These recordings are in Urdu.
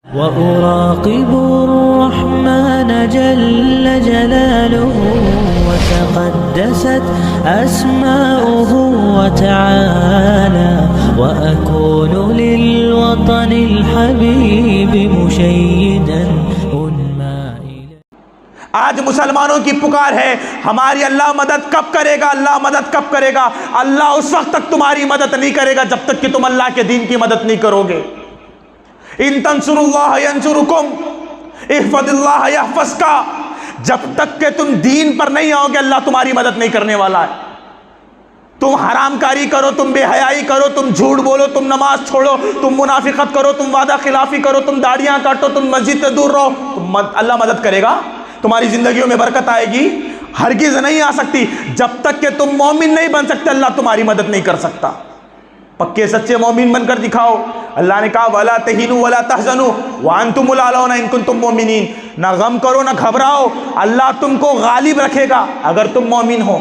وأراقب الرحمن جل جلاله وتقدست أسماؤه وتعالى وأكون للوطن الحبيب مشيدا آج مسلمانوں کی پکار ہے ہماری اللہ مدد کب کرے گا، اللہ مدد کب کرے گا؟ اللہ اس وقت تک تمہاری مدد نہیں کرے گا جب تک کہ تم اللہ کے دین کی مدد نہیں کرو گے۔ ان تنصروا اللہ ینصرکم احفظ اللہ یحفظک، جب تک کہ تم دین پر نہیں آؤ گے اللہ تمہاری مدد نہیں کرنے والا ہے۔ تم حرام کاری کرو، تم بے حیائی کرو، تم جھوٹ بولو، تم نماز چھوڑو، تم منافقت کرو، تم وعدہ خلافی کرو، تم داڑیاں کاٹو، تم مسجد سے دور رہو، اللہ مدد کرے گا؟ تمہاری زندگیوں میں برکت آئے گی؟ ہرگز نہیں آ سکتی۔ جب تک کہ تم مومن نہیں بن سکتے اللہ تمہاری مدد نہیں کر سکتا۔ پکے سچے مومن بن کر دکھاؤ۔ اللہ نے کہا وَلَا تَهِنُوا وَلَا تَحْزَنُوا وَأَنْتُمُ الْأَعْلَوْنَ إِن كُنتُم مُؤْمِنِينَ، نہ غم کرو نہ گھبراؤ، اللہ تم کو غالب رکھے گا اگر تم مومن ہو۔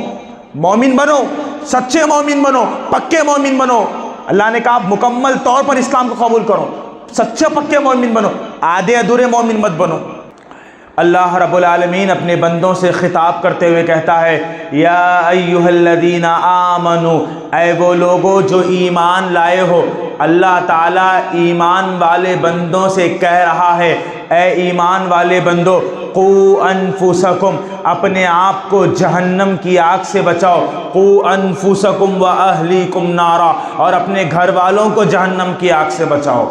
مومن بنو، سچے مومن بنو، پکے مومن بنو۔ اللہ نے کہا مکمل طور پر اسلام کو قبول کرو، سچے پکے مومن بنو، آدھے ادھورے مومن مت بنو۔ اللہ رب العالمین اپنے بندوں سے خطاب کرتے ہوئے کہتا ہے یا ایھا الذین آمنو، اے وہ لوگو جو ایمان لائے ہو۔ اللہ تعالیٰ ایمان والے بندوں سے کہہ رہا ہے اے ایمان والے بندو قوا انفسکم، اپنے آپ کو جہنم کی آگ سے بچاؤ، قوا انفسکم واہلیکم نارا، اور اپنے گھر والوں کو جہنم کی آگ سے بچاؤ۔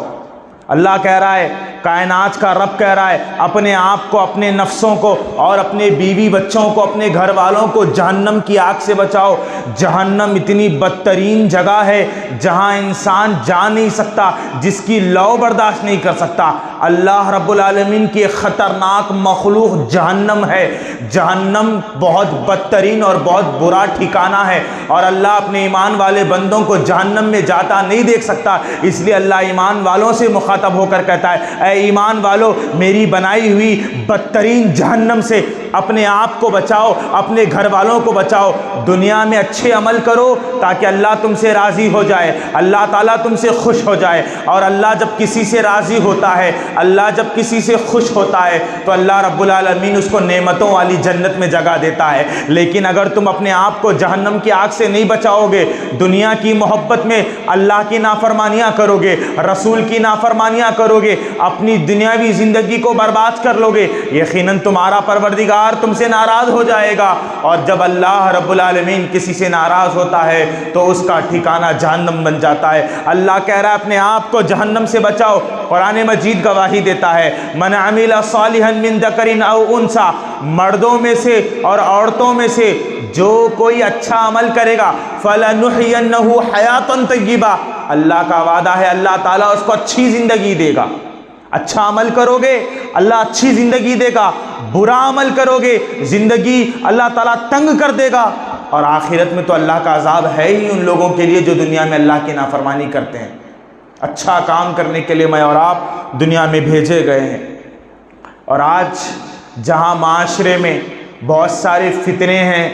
اللہ کہہ رہا ہے، کائنات کا رب کہہ رہا ہے اپنے آپ کو، اپنے نفسوں کو اور اپنے بیوی بچوں کو، اپنے گھر والوں کو جہنم کی آگ سے بچاؤ۔ جہنم اتنی بدترین جگہ ہے جہاں انسان جا نہیں سکتا، جس کی لو برداشت نہیں کر سکتا۔ اللہ رب العالمین کی ایک خطرناک مخلوق جہنم ہے۔ جہنم بہت بدترین اور بہت برا ٹھکانہ ہے، اور اللہ اپنے ایمان والے بندوں کو جہنم میں جاتا نہیں دیکھ سکتا، اس لیے اللہ ایمان والوں سے مخاطب ہو کر کہتا ہے اے ایمان والو، میری بنائی ہوئی بدترین جہنم سے اپنے آپ کو بچاؤ، اپنے گھر والوں کو بچاؤ۔ دنیا میں اچھے عمل کرو تاکہ اللہ تم سے راضی ہو جائے، اللہ تعالیٰ تم سے خوش ہو جائے۔ اور اللہ جب کسی سے راضی ہوتا ہے، اللہ جب کسی سے خوش ہوتا ہے تو اللہ رب العالمین اس کو نعمتوں والی جنت میں جگہ دیتا ہے۔ لیکن اگر تم اپنے آپ کو جہنم کی آگ سے نہیں بچاؤ گے، دنیا کی محبت میں اللہ کی نافرمانیاں کرو گے، رسول کی نافرمانیاں کرو گے، اپنی دنیاوی زندگی کو برباد کر لو گے، یقیناً تمہارا پروردگار تم سے ناراض ہو جائے گا۔ اور جب اللہ رب العالمین کسی سے ناراض ہوتا ہے تو اس کا ٹھکانہ جہنم بن جاتا ہے۔ اللہ کہہ رہا ہے اپنے آپ کو جہنم سے بچاؤ۔ قرآن مجید گواہی دیتا ہے من عمل صالحا من ذکر او انثی، مردوں میں سے اور عورتوں میں سے جو کوئی اچھا عمل کرے گا فلنحینہ حیاتا طیبہ، اللہ کا وعدہ ہے اللہ تعالیٰ اس کو اچھی زندگی دے گا۔ اچھا عمل کرو گے اللہ اچھی زندگی دے گا، برا عمل کرو گے زندگی اللہ تعالیٰ تنگ کر دے گا، اور آخرت میں تو اللہ کا عذاب ہے ہی ان لوگوں کے لیے جو دنیا میں اللہ کی نافرمانی کرتے ہیں۔ اچھا کام کرنے کے لیے میں اور آپ دنیا میں بھیجے گئے ہیں، اور آج جہاں معاشرے میں بہت سارے فتنے ہیں،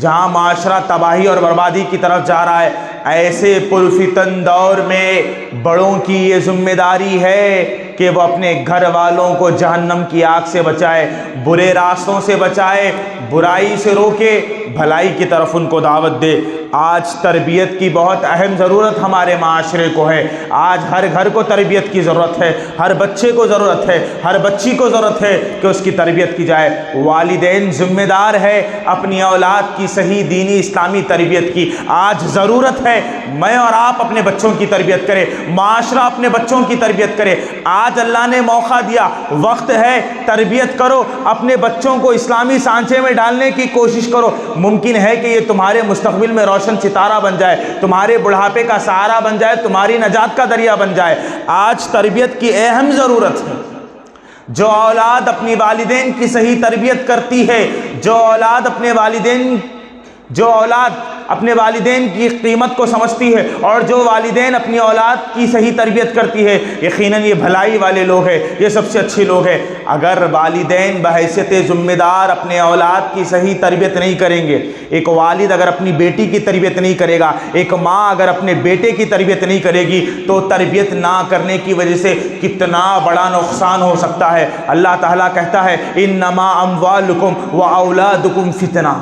جہاں معاشرہ تباہی اور بربادی کی طرف جا رہا ہے، ایسے پرفتن دور میں بڑوں کی یہ ذمہ داری ہے کہ وہ اپنے گھر والوں کو جہنم کی آگ سے بچائے، برے راستوں سے بچائے، برائی سے روکے، بھلائی کی طرف ان کو دعوت دے۔ آج تربیت کی بہت اہم ضرورت ہمارے معاشرے کو ہے۔ آج ہر گھر کو تربیت کی ضرورت ہے، ہر بچے کو ضرورت ہے، ہر بچی کو ضرورت ہے کہ اس کی تربیت کی جائے۔ والدین ذمہ دار ہے اپنی اولاد کی صحیح دینی اسلامی تربیت کی۔ آج ضرورت ہے میں اور آپ اپنے بچوں کی تربیت کریں، معاشرہ اپنے بچوں کی تربیت کرے۔ آج اللہ نے موقع دیا، وقت ہے، تربیت کرو، اپنے بچوں کو اسلامی سانچے میں ڈالنے کی کوشش کرو۔ ممکن ہے کہ یہ تمہارے مستقبل میں روشن ستارہ بن جائے، تمہارے بڑھاپے کا سہارا بن جائے، تمہاری نجات کا ذریعہ بن جائے۔ آج تربیت کی اہم ضرورت ہے۔ جو اولاد اپنی والدین کی صحیح تربیت کرتی ہے، جو اولاد اپنے والدین جو اولاد اپنے والدین کی قیمت کو سمجھتی ہے اور جو والدین اپنی اولاد کی صحیح تربیت کرتی ہے، یقیناً یہ بھلائی والے لوگ ہیں، یہ سب سے اچھے لوگ ہیں۔ اگر والدین بحیثیت ذمہ دار اپنے اولاد کی صحیح تربیت نہیں کریں گے، ایک والد اگر اپنی بیٹی کی تربیت نہیں کرے گا، ایک ماں اگر اپنے بیٹے کی تربیت نہیں کرے گی، تو تربیت نہ کرنے کی وجہ سے کتنا بڑا نقصان ہو سکتا ہے۔ اللہ تعالیٰ کہتا ہے انما اموالکم واولادکم فتنہ،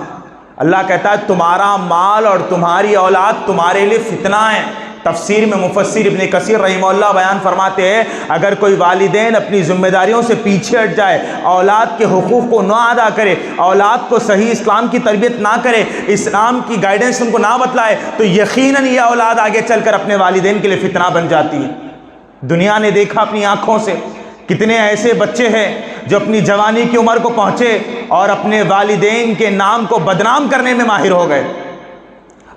اللہ کہتا ہے تمہارا مال اور تمہاری اولاد تمہارے لیے فتنہ ہے۔ تفسیر میں مفسر ابن کثیر رحمہ اللہ بیان فرماتے ہیں اگر کوئی والدین اپنی ذمہ داریوں سے پیچھے ہٹ جائے، اولاد کے حقوق کو نہ ادا کرے، اولاد کو صحیح اسلام کی تربیت نہ کرے، اسلام کی گائیڈنس ان کو نہ بتلائے، تو یقیناً یہ اولاد آگے چل کر اپنے والدین کے لیے فتنہ بن جاتی ہے۔ دنیا نے دیکھا اپنی آنکھوں سے کتنے ایسے بچے ہیں جو اپنی جوانی کی عمر کو پہنچے اور اپنے والدین کے نام کو بدنام کرنے میں ماہر ہو گئے۔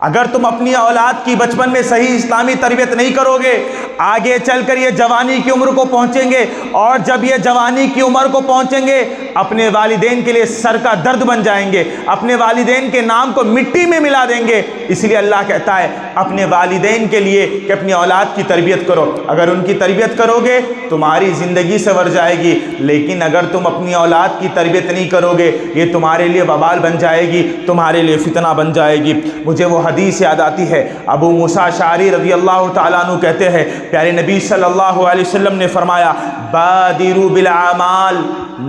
اگر تم اپنی اولاد کی بچپن میں صحیح اسلامی تربیت نہیں کرو گے، آگے چل کر یہ جوانی کی عمر کو پہنچیں گے، اور جب یہ جوانی کی عمر کو پہنچیں گے اپنے والدین کے لیے سر کا درد بن جائیں گے، اپنے والدین کے نام کو مٹی میں ملا دیں گے۔ اس لیے اللہ کہتا ہے اپنے والدین کے لیے کہ اپنی اولاد کی تربیت کرو، اگر ان کی تربیت کرو گے تمہاری زندگی سنور جائے گی، لیکن اگر تم اپنی اولاد کی تربیت نہیں کرو گے یہ تمہارے لیے وبال بن جائے گی، تمہارے لیے فتنہ بن جائے گی۔ مجھے وہ حدیث یاد آتی ہے، ابو موسیٰ اشعری رضی اللہ تعالیٰ عنہ کہتے ہیں پیارے نبی صلی اللہ علیہ وسلم نے فرمایا بادروا بالاعمال،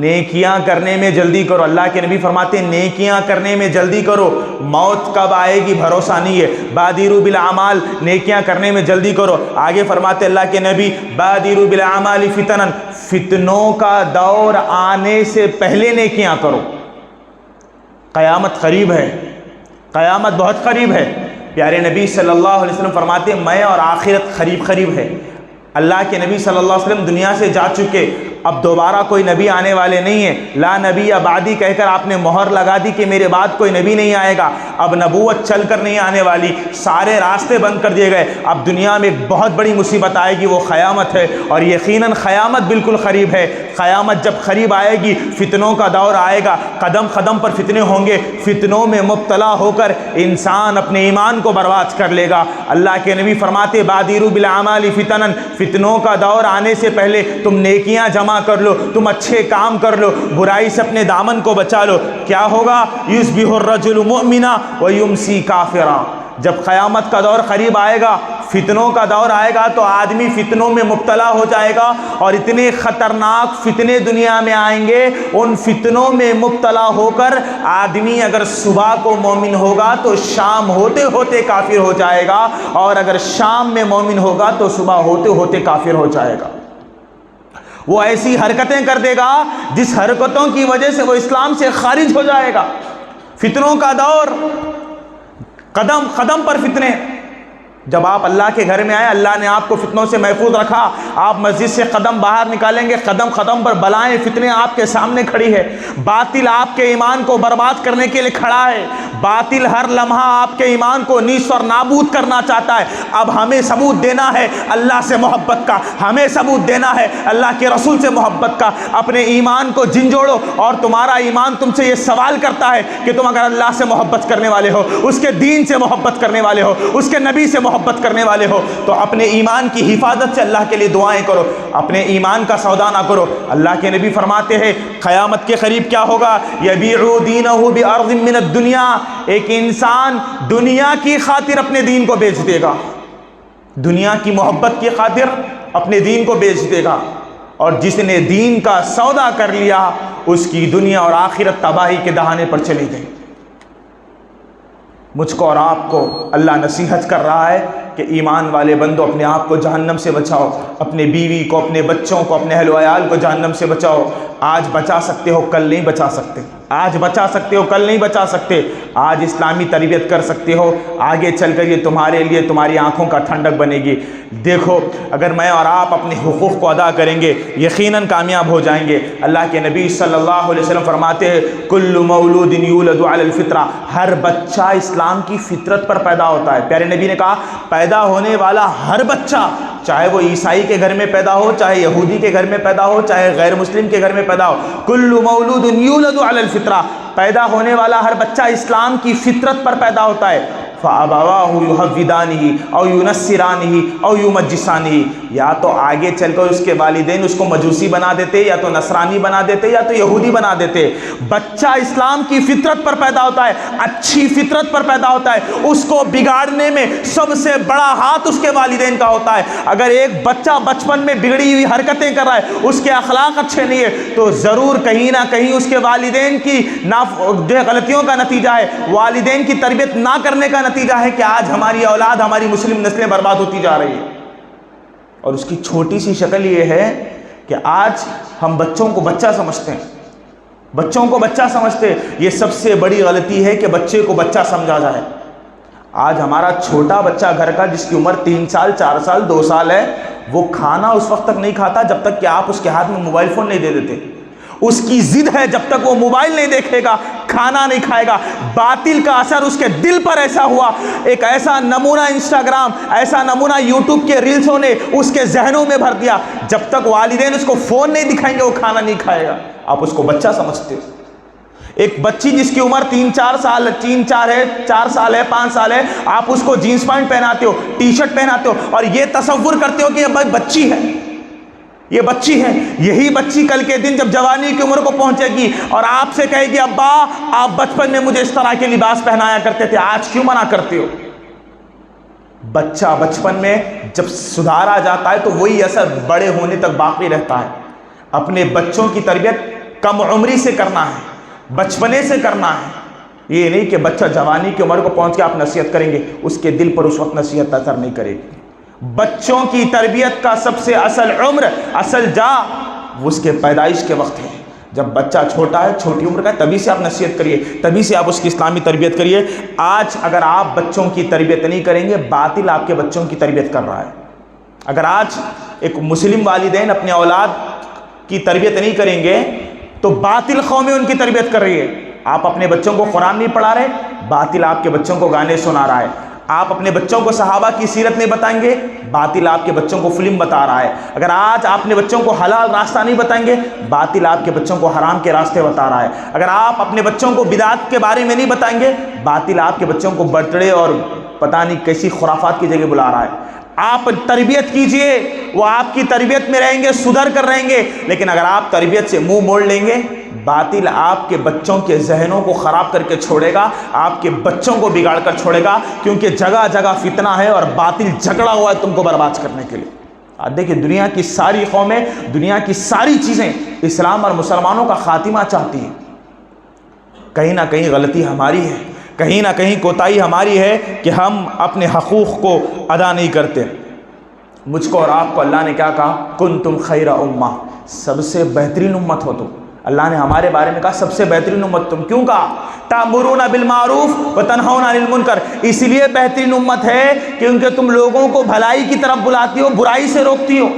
نیکیاں کرنے میں جلدی کرو۔ اللہ کے نبی فرماتے ہیں نیکیاں کرنے میں جلدی کرو، موت کب آئے گی بھروسہ نہیں ہے۔ بادروا بالاعمال، نیکیاں کرنے میں جلدی کرو۔ آگے فرماتے اللہ کے نبی بادروا بالاعمال فتنا، فتنوں کا دور آنے سے پہلے نیکیاں کرو۔ قیامت قریب ہے، قیامت بہت قریب ہے۔ پیارے نبی صلی اللہ علیہ وسلم فرماتے ہیں میں اور آخرت قریب ہے۔ اللہ کے نبی صلی اللہ علیہ وسلم دنیا سے جا چکے، اب دوبارہ کوئی نبی آنے والے نہیں ہیں۔ لا نبی بعدی کہہ کر آپ نے مہر لگا دی کہ میرے بعد کوئی نبی نہیں آئے گا، اب نبوت چل کر نہیں آنے والی، سارے راستے بند کر دیے گئے۔ اب دنیا میں ایک بہت بڑی مصیبت آئے گی، وہ قیامت ہے، اور یقیناً قیامت بالکل قریب ہے۔ قیامت جب قریب آئے گی فتنوں کا دور آئے گا، قدم قدم پر فتنے ہوں گے، فتنوں میں مبتلا ہو کر انسان اپنے ایمان کو برباد کر لے گا۔ اللہ کے نبی فرماتے بادروا بالاعمال فتنا، فتنوں کا دور آنے سے پہلے تم نیکیاں جمع کر لو، تم اچھے کام کر لو، برائی سے اپنے دامن کو بچا لو۔ کیا ہوگا؟ یصبح الرجل مؤمنا ویمسی کافرا، جب قیامت کا دور قریب آئے گا، فتنوں کا دور آئے گا تو آدمی فتنوں میں مبتلا ہو جائے گا، اور اتنے خطرناک فتنے دنیا میں آئیں گے، ان فتنوں میں مبتلا ہو کر آدمی اگر صبح کو مومن ہوگا تو شام ہوتے ہوتے کافر ہو جائے گا، اور اگر شام میں مومن ہوگا تو صبح ہوتے ہوتے کافر ہو جائے گا۔ وہ ایسی حرکتیں کر دے گا جس حرکتوں کی وجہ سے وہ اسلام سے خارج ہو جائے گا۔ فتنوں کا دور، قدم قدم پر فتنے۔ جب آپ اللہ کے گھر میں آئے، اللہ نے آپ کو فتنوں سے محفوظ رکھا، آپ مسجد سے قدم باہر نکالیں گے، قدم قدم پر بلائیں فتنے آپ کے سامنے کھڑی ہے۔ باطل آپ کے ایمان کو برباد کرنے کے لیے کھڑا ہے، باطل ہر لمحہ آپ کے ایمان کو نیست اور نابود کرنا چاہتا ہے۔ اب ہمیں ثبوت دینا ہے اللہ سے محبت کا، ہمیں ثبوت دینا ہے اللہ کے رسول سے محبت کا۔ اپنے ایمان کو جھنجھوڑو، اور تمہارا ایمان تم سے یہ سوال کرتا ہے کہ تم اگر اللہ سے محبت کرنے والے ہو، اس کے دین سے محبت کرنے والے ہو، اس کے نبی سے محبت کرنے والے ہو، تو اپنے ایمان کی حفاظت سے اللہ کے لیے دعائیں کرو، اپنے ایمان کا سودا نہ کرو۔ اللہ کے نبی فرماتے ہیں قیامت کے قریب کیا ہوگا؟ یبیع دینہ بارض من الدنیا، ایک انسان دنیا کی خاطر اپنے دین کو بیچ دے گا، دنیا کی محبت کی خاطر اپنے دین کو بیچ دے گا، اور جس نے دین کا سودا کر لیا اس کی دنیا اور آخرت تباہی کے دہانے پر چلی گئی۔ مجھ کو اور آپ کو اللہ نصیحت کر رہا ہے کہ ایمان والے بندو اپنے آپ کو جہنم سے بچاؤ، اپنے بیوی کو، اپنے بچوں کو، اپنے اہل و عیال کو جہنم سے بچاؤ۔ آج بچا سکتے ہو، کل نہیں بچا سکتے، آج بچا سکتے ہو، کل نہیں بچا سکتے۔ آج اسلامی تربیت کر سکتے ہو، آگے چل کر یہ تمہارے لیے تمہاری آنکھوں کا ٹھنڈک بنے گی۔ دیکھو اگر میں اور آپ اپنے حقوق کو ادا کریں گے یقیناً کامیاب ہو جائیں گے۔ اللہ کے نبی صلی اللہ علیہ وسلم فرماتے ہیں کل مولود یولد علی الفطرہ، ہر بچہ اسلام کی فطرت پر پیدا ہوتا ہے۔ پیارے نبی نے کہا پیدا ہونے والا ہر بچہ، چاہے وہ عیسائی کے گھر میں پیدا ہو، چاہے یہودی کے گھر میں پیدا ہو، چاہے غیر مسلم کے گھر میں پیدا ہو، کل مولود یولد علی الفطرہ، الفطرہ، پیدا ہونے والا ہر بچہ اسلام کی فطرت پر پیدا ہوتا ہے. فَأَبَوَاهُ يُحَوِّدَانِهِ أَوْ يُنَصِّرَانِهِ أَوْ يُمَجِّسَانِهِ، یا تو آگے چل کر اس کے والدین اس کو مجوسی بنا دیتے، یا تو نصرانی بنا دیتے، یا تو یہودی بنا دیتے. بچہ اسلام کی فطرت پر پیدا ہوتا ہے، اچھی فطرت پر پیدا ہوتا ہے. اس کو بگاڑنے میں سب سے بڑا ہاتھ اس کے والدین کا ہوتا ہے. اگر ایک بچہ بچپن میں بگڑی ہوئی حرکتیں کر رہا ہے، اس کے اخلاق اچھے نہیں ہے، تو ضرور کہیں نہ کہیں اس کے والدین کی جو غلطیوں کا نتیجہ ہے، والدین کی تربیت نہ کرنے کا نتیجہ ہے کہ آج ہماری اولاد، ہماری مسلم نسلیں برباد ہوتی جا رہی ہیں. اور اس کی چھوٹی سی شکل یہ ہے کہ آج ہم بچوں کو بچہ سمجھتے ہیں، بچوں کو بچہ سمجھتے. یہ سب سے بڑی غلطی ہے کہ بچے کو بچہ سمجھا جائے. آج ہمارا چھوٹا بچہ گھر کا، جس کی عمر 3 سال 4 سال 2 سال ہے، وہ کھانا اس وقت تک نہیں کھاتا جب تک کہ آپ اس کے ہاتھ میں موبائل فون نہیں دے دیتے. اس کی ضد ہے، جب تک وہ موبائل نہیں دیکھے گا کھانا نہیں کھائے گا. باطل کا اثر اس کے دل پر ایسا ہوا، ایک ایسا نمونہ انسٹاگرام، ایسا نمونہ یوٹیوب کے ریلسوں نے اس کے ذہنوں میں بھر دیا. جب تک والدین اس کو فون نہیں دکھائیں گے وہ کھانا نہیں کھائے گا. آپ اس کو بچہ سمجھتے ہو. ایک بچی جس کی عمر 3-4 سال ہے، 4 سال ہے، 5 سال ہے، آپ اس کو جینس پینٹ پہناتے ہو، ٹی شرٹ پہناتے ہو، اور یہ تصور کرتے ہو کہ یہ بچی ہے، یہ بچی ہے. یہی بچی کل کے دن جب جوانی کی عمر کو پہنچے گی اور آپ سے کہے گی ابا آپ بچپن میں مجھے اس طرح کے لباس پہنایا کرتے تھے، آج کیوں منع کرتے ہو؟ بچہ بچپن میں جب سدھار آ جاتا ہے تو وہی اثر بڑے ہونے تک باقی رہتا ہے. اپنے بچوں کی تربیت کم عمری سے کرنا ہے، بچپنے سے کرنا ہے. یہ نہیں کہ بچہ جوانی کی عمر کو پہنچ کے آپ نصیحت کریں گے، اس کے دل پر اس وقت نصیحت اثر نہیں کرے گی. بچوں کی تربیت کا سب سے اصل عمر، اصل جا وہ اس کے پیدائش کے وقت ہے. جب بچہ چھوٹا ہے، چھوٹی عمر کا ہے، تبھی سے آپ نصیحت کریے، تبھی سے آپ اس کی اسلامی تربیت کریے. آج اگر آپ بچوں کی تربیت نہیں کریں گے، باطل آپ کے بچوں کی تربیت کر رہا ہے. اگر آج ایک مسلم والدین اپنے اولاد کی تربیت نہیں کریں گے تو باطل قومیں ان کی تربیت کر رہی ہے. آپ اپنے بچوں کو قرآن نہیں پڑھا رہے، باطل آپ کے بچوں کو گانے سنا رہا ہے. آپ اپنے بچوں کو صحابہ کی سیرت نہیں بتائیں گے، باطل آپ کے بچوں کو فلم بتا رہا ہے. اگر آج آپ اپنے بچوں کو حلال راستہ نہیں بتائیں گے، باطل آپ کے بچوں کو حرام کے راستے بتا رہا ہے. اگر آپ اپنے بچوں کو بدعت کے بارے میں نہیں بتائیں گے، باطل آپ کے بچوں کو برتھ ڈے اور پتہ نہیں کیسی خرافات کی جگہ بلا رہا ہے. آپ تربیت کیجئے، وہ آپ کی تربیت میں رہیں گے، سدھر کر رہیں گے. لیکن اگر آپ تربیت سے منہ موڑ لیں گے، باطل آپ کے بچوں کے ذہنوں کو خراب کر کے چھوڑے گا، آپ کے بچوں کو بگاڑ کر چھوڑے گا. کیونکہ جگہ جگہ فتنہ ہے اور باطل جھگڑا ہوا ہے تم کو برباد کرنے کے لیے. دیکھیں دنیا کی ساری قومیں، دنیا کی ساری چیزیں اسلام اور مسلمانوں کا خاتمہ چاہتی ہیں. کہیں نہ کہیں غلطی ہماری ہے، کہیں نہ کہیں کوتاہی ہماری ہے کہ ہم اپنے حقوق کو ادا نہیں کرتے. مجھ کو اور آپ کو اللہ نے کیا کہا؟ کنتم خیر امہ، سب سے بہترین امت ہو تم. اللہ نے ہمارے بارے میں کہا سب سے بہترین امت تم. کیوں کہا؟ تأمرون بالمعروف وتنہون عن المنکر. اس لیے بہترین امت ہے کیونکہ تم لوگوں کو بھلائی کی طرف بلاتی ہو، برائی سے روکتی ہو.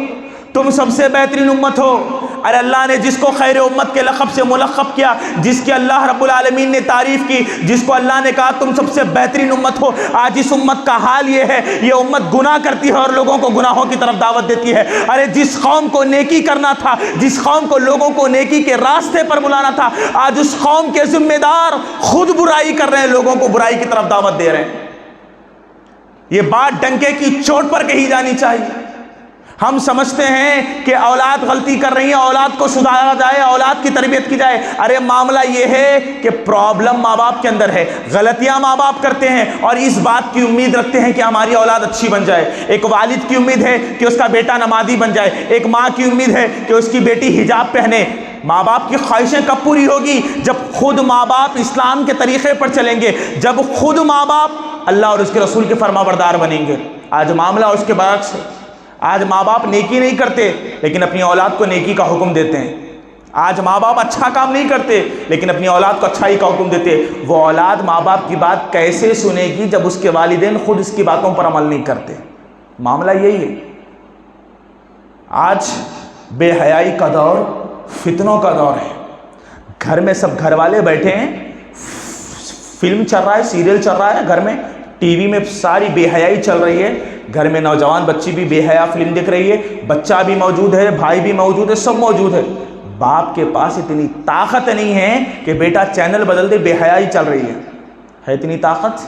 تم سب سے بہترین امت ہو. اور اللہ نے جس کو خیر امت کے لقب سے ملقب کیا، جس کی اللہ رب العالمین نے تعریف کی، جس کو اللہ نے کہا تم سب سے بہترین امت ہو، آج اس امت کا حال یہ ہے، یہ امت گناہ کرتی ہے اور لوگوں کو گناہوں کی طرف دعوت دیتی ہے. ارے جس قوم کو نیکی کرنا تھا، جس قوم کو لوگوں کو نیکی کے راستے پر بلانا تھا، آج اس قوم کے ذمہ دار خود برائی کر رہے ہیں، لوگوں کو برائی کی طرف دعوت دے رہے ہیں. یہ بات ڈنکے کی چوٹ پر کہی جانی چاہیے. ہم سمجھتے ہیں کہ اولاد غلطی کر رہی ہے، اولاد کو سدھارا جائے، اولاد کی تربیت کی جائے. ارے معاملہ یہ ہے کہ پرابلم ماں باپ کے اندر ہے، غلطیاں ماں باپ کرتے ہیں اور اس بات کی امید رکھتے ہیں کہ ہماری اولاد اچھی بن جائے. ایک والد کی امید ہے کہ اس کا بیٹا نمازی بن جائے، ایک ماں کی امید ہے کہ اس کی بیٹی حجاب پہنے. ماں باپ کی خواہشیں کب پوری ہوگی؟ جب خود ماں باپ اسلام کے طریقے پر چلیں گے، جب خود ماں باپ اللہ اور اس کے رسول کے فرما بردار بنیں گے. آج معاملہ اس کے برعکس ہے. آج ماں باپ نیکی نہیں کرتے لیکن اپنی اولاد کو نیکی کا حکم دیتے ہیں. آج ماں باپ اچھا کام نہیں کرتے لیکن اپنی اولاد کو اچھائی کا حکم دیتے. وہ اولاد ماں باپ کی بات کیسے سنے گی جب اس کے والدین خود اس کی باتوں پر عمل نہیں کرتے؟ معاملہ یہی ہے. آج بے حیائی کا دور، فتنوں کا دور ہے. گھر میں سب گھر والے بیٹھے ہیں، فلم چل رہا ہے، سیریل چل رہا ہے، گھر میں ٹی وی میں ساری بے حیائی چل رہی ہے. گھر میں نوجوان بچی بھی بے حیا فلم دیکھ رہی ہے، بچہ بھی موجود ہے، بھائی بھی موجود ہے، سب موجود ہے. باپ کے پاس اتنی طاقت نہیں ہے کہ بیٹا چینل بدل دے، بے حیائی چل رہی ہے اتنی طاقت؟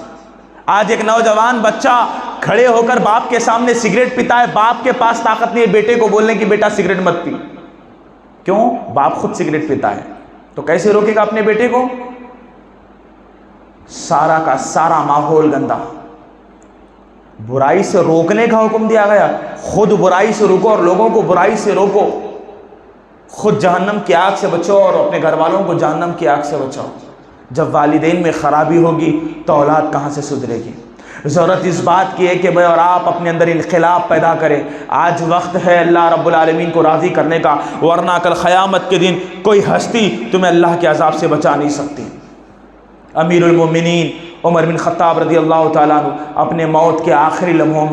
آج ایک نوجوان بچہ کھڑے ہو کر باپ کے سامنے سگریٹ پیتا ہے، باپ کے پاس طاقت نہیں ہے بیٹے کو بولنے کی بیٹا سگریٹ مت پی، کیوں؟ باپ خود سگریٹ پیتا ہے، تو کیسے روکے گا اپنے بیٹے کو؟ سارا کا سارا ماحول گندا، برائی سے روکنے کا حکم دیا گیا، خود برائی سے روکو اور لوگوں کو برائی سے روکو، خود جہنم کی آگ سے بچو اور اپنے گھر والوں کو جہنم کی آگ سے بچاؤ۔ جب والدین میں خرابی ہوگی تو اولاد کہاں سے سدھرے گی؟ ضرورت اس بات کی ہے کہ میں اور آپ اپنے اندر انقلاب پیدا کریں۔ آج وقت ہے اللہ رب العالمین کو راضی کرنے کا، ورنہ کل قیامت کے دن کوئی ہستی تمہیں اللہ کے عذاب سے بچا نہیں سکتی۔ امیر المومنین عمر بن خطاب رضی اللہ تعالیٰ عنہ اپنے موت کے آخری لمحوں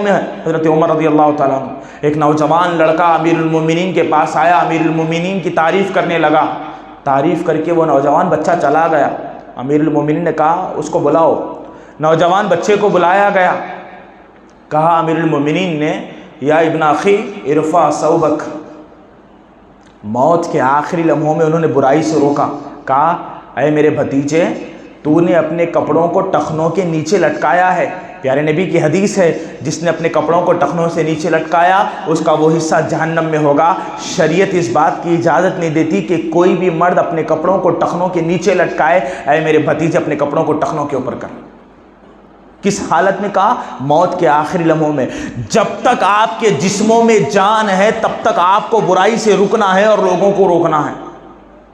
میں حضرت عمر رضی اللہ تعالیٰ عنہ ایک نوجوان لڑکا امیر المومنین کے پاس آیا، امیر المومنین کی تعریف کرنے لگا، تعریف کر کے وہ نوجوان بچہ چلا گیا۔ امیر المومنین نے کہا اس کو بلاؤ، نوجوان بچے کو بلایا گیا، کہا امیر المومنین نے یا ابن اخی ارفع ثوبک، موت کے آخری لمحوں میں انہوں نے برائی سے روکا، کہا اے میرے بھتیجے تو نے اپنے کپڑوں کو ٹخنوں کے نیچے لٹکایا ہے، پیارے نبی کی حدیث ہے جس نے اپنے کپڑوں کو ٹخنوں سے نیچے لٹکایا اس کا وہ حصہ جہنم میں ہوگا۔ شریعت اس بات کی اجازت نہیں دیتی کہ کوئی بھی مرد اپنے کپڑوں کو ٹخنوں کے نیچے لٹکائے، اے میرے بھتیجے اپنے کپڑوں کو ٹخنوں کے اوپر کر۔ کس حالت میں کہا؟ موت کے آخری لمحوں میں۔ جب تک آپ کے جسموں میں جان ہے تب تک آپ کو برائی سے رکنا ہے اور لوگوں کو روکنا ہے۔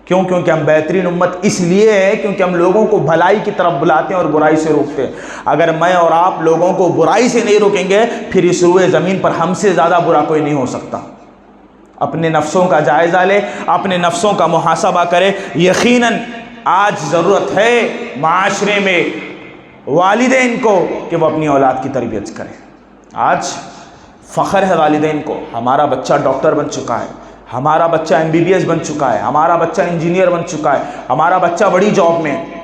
کیوں؟ کیونکہ ہم بہترین امت اس لیے ہے کیونکہ ہم لوگوں کو بھلائی کی طرف بلاتے ہیں اور برائی سے روکتے ہیں۔ اگر میں اور آپ لوگوں کو برائی سے نہیں روکیں گے پھر اس روئے زمین پر ہم سے زیادہ برا کوئی نہیں ہو سکتا۔ اپنے نفسوں کا جائزہ لے، اپنے نفسوں کا محاسبہ کرے۔ یقیناً آج ضرورت ہے معاشرے میں والدین کو کہ وہ اپنی اولاد کی تربیت کریں۔ آج فخر ہے والدین کو، ہمارا بچہ ڈاکٹر بن چکا ہے، ہمارا بچہ MBBS بن چکا ہے، ہمارا بچہ انجینئر بن چکا ہے، ہمارا بچہ بڑی جاب میں ہے۔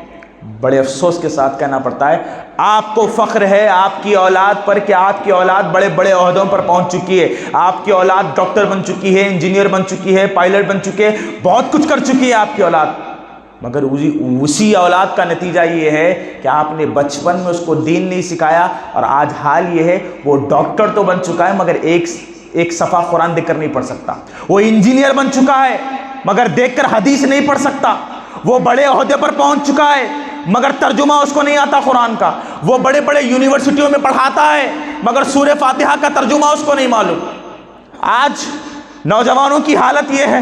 بڑے افسوس کے ساتھ کہنا پڑتا ہے آپ کو فخر ہے آپ کی اولاد پر کہ آپ کی اولاد بڑے بڑے عہدوں پر پہنچ چکی ہے، آپ کی اولاد ڈاکٹر بن چکی ہے، انجینئر بن چکی ہے، پائلٹ بن چکے، بہت کچھ کر چکی ہے آپ کی اولاد، مگر اسی اولاد کا نتیجہ یہ ہے کہ آپ نے بچپن میں اس کو دین نہیں سکھایا اور آج حال یہ ہے وہ ڈاکٹر تو بن چکا ہے مگر ایک صفحہ قرآن دیکھ کر نہیں پڑھ سکتا، وہ انجینئر بن چکا ہے مگر دیکھ کر حدیث نہیں پڑھ سکتا، وہ بڑے عہدے پر پہنچ چکا ہے مگر ترجمہ اس کو نہیں آتا قرآن کا، وہ بڑے بڑے یونیورسٹیوں میں پڑھاتا ہے مگر سورہ فاتحہ کا ترجمہ اس کو نہیں معلوم۔ آج نوجوانوں کی حالت یہ ہے،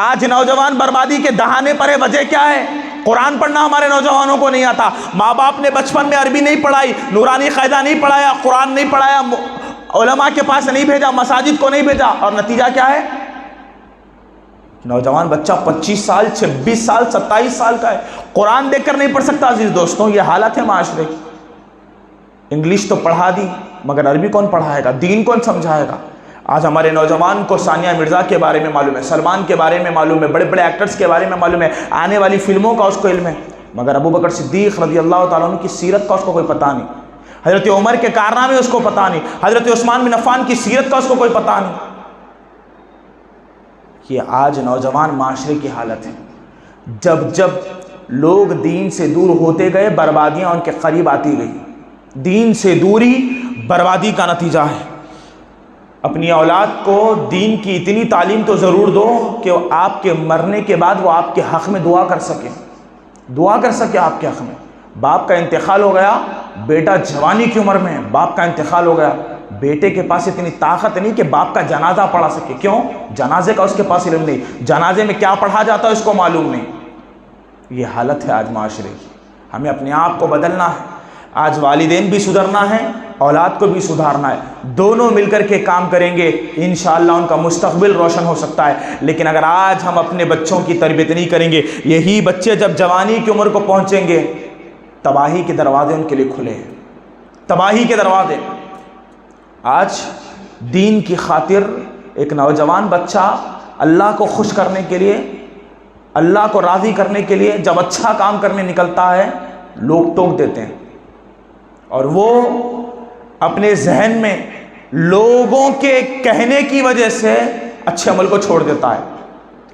آج نوجوان بربادی کے دہانے پر ہے۔ وجہ کیا ہے؟ قرآن پڑھنا ہمارے نوجوانوں کو نہیں آتا، ماں باپ نے بچپن میں عربی نہیں پڑھائی، نورانی قاعدہ نہیں پڑھایا، قرآن نہیں پڑھایا، علماء کے پاس نہیں بھیجا، مساجد کو نہیں بھیجا، اور نتیجہ کیا ہے؟ نوجوان بچہ 25 سال 26 سال 27 سال کا ہے، قرآن دیکھ کر نہیں پڑھ سکتا۔ عزیز دوستوں یہ حالت ہے معاشرے کی۔ انگلش تو پڑھا دی مگر عربی کون پڑھائے گا، دین کون سمجھائے گا؟ آج ہمارے نوجوان کو ثانیہ مرزا کے بارے میں معلوم ہے، سلمان کے بارے میں معلوم ہے، بڑے بڑے ایکٹرز کے بارے میں معلوم ہے، آنے والی فلموں کا اس کو علم ہے، مگر ابو بکر صدیق رضی اللہ تعالیٰ عنہ کی سیرت کا اس کو کوئی پتہ نہیں، حضرت عمر کے کارنامے اس کو پتہ نہیں، حضرت عثمان بن عفان کی سیرت کا اس کو کوئی پتہ نہیں۔ یہ آج نوجوان معاشرے کی حالت ہے۔ جب جب لوگ دین سے دور ہوتے گئے بربادیاں ان کے قریب آتی گئی۔ دین سے دوری بربادی کا نتیجہ ہے۔ اپنی اولاد کو دین کی اتنی تعلیم تو ضرور دو کہ آپ کے مرنے کے بعد وہ آپ کے حق میں دعا کر سکے، آپ کے حق میں۔ باپ کا انتقال ہو گیا، بیٹا جوانی کی عمر میں باپ کا انتقال ہو گیا، بیٹے کے پاس اتنی طاقت نہیں کہ باپ کا جنازہ پڑھا سکے۔ کیوں؟ جنازے کا اس کے پاس علم نہیں، جنازے میں کیا پڑھا جاتا ہے اس کو معلوم نہیں۔ یہ حالت ہے آج معاشرے کی۔ ہمیں اپنے آپ کو بدلنا ہے۔ آج والدین بھی سدھرنا ہے، اولاد کو بھی سدھارنا ہے، دونوں مل کر کے کام کریں گے انشاءاللہ ان کا مستقبل روشن ہو سکتا ہے۔ لیکن اگر آج ہم اپنے بچوں کی تربیت نہیں کریں گے، یہی بچے جب جوانی کی عمر کو پہنچیں گے تباہی کے دروازے ان کے لیے کھلے ہیں، تباہی کے دروازے۔ آج دین کی خاطر ایک نوجوان بچہ اللہ کو خوش کرنے کے لیے، اللہ کو راضی کرنے کے لیے جب اچھا کام کرنے نکلتا ہے لوگ ٹوک دیتے ہیں، اور وہ اپنے ذہن میں لوگوں کے کہنے کی وجہ سے اچھے عمل کو چھوڑ دیتا ہے۔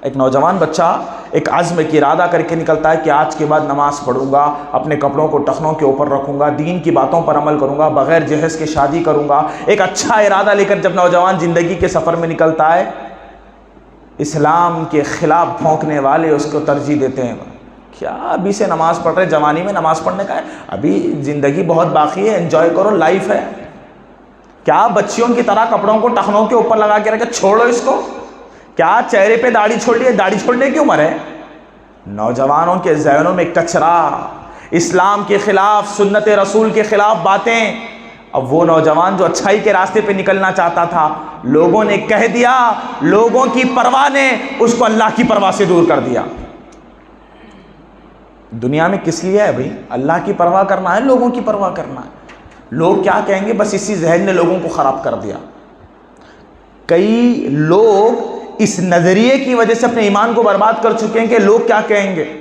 ایک نوجوان بچہ ایک عزم کی ارادہ کر کے نکلتا ہے کہ آج کے بعد نماز پڑھوں گا، اپنے کپڑوں کو ٹخنوں کے اوپر رکھوں گا، دین کی باتوں پر عمل کروں گا، بغیر جہیز کے شادی کروں گا۔ ایک اچھا ارادہ لے کر جب نوجوان زندگی کے سفر میں نکلتا ہے، اسلام کے خلاف بھونکنے والے اس کو ترجیح دیتے ہیں، کیا ابھی سے نماز پڑھ رہے، جوانی میں نماز پڑھنے کا ہے، ابھی زندگی بہت باقی ہے، انجوائے کرو، لائف ہے، کیا بچیوں کی طرح کپڑوں کو ٹخنوں کے اوپر لگا کے رکھے، چھوڑو اس کو، کیا چہرے پہ داڑھی چھوڑ لی ہے، داڑھی چھوڑنے کی عمر ہے۔ نوجوانوں کے ذہنوں میں کچرا، اسلام کے خلاف، سنت رسول کے خلاف باتیں۔ اب وہ نوجوان جو اچھائی کے راستے پہ نکلنا چاہتا تھا، لوگوں نے کہہ دیا، لوگوں کی پرواہ نے اس کو اللہ کی پرواہ سے دور کر دیا۔ دنیا میں کس لیے ہے بھائی؟ اللہ کی پرواہ کرنا ہے، لوگوں کی پرواہ کرنا ہے۔ لوگ کیا کہیں گے، بس اسی ذہن نے لوگوں کو خراب کر دیا۔ کئی لوگ اس نظریے کی وجہ سے اپنے ایمان کو برباد کر چکے ہیں کہ لوگ کیا کہیں گے،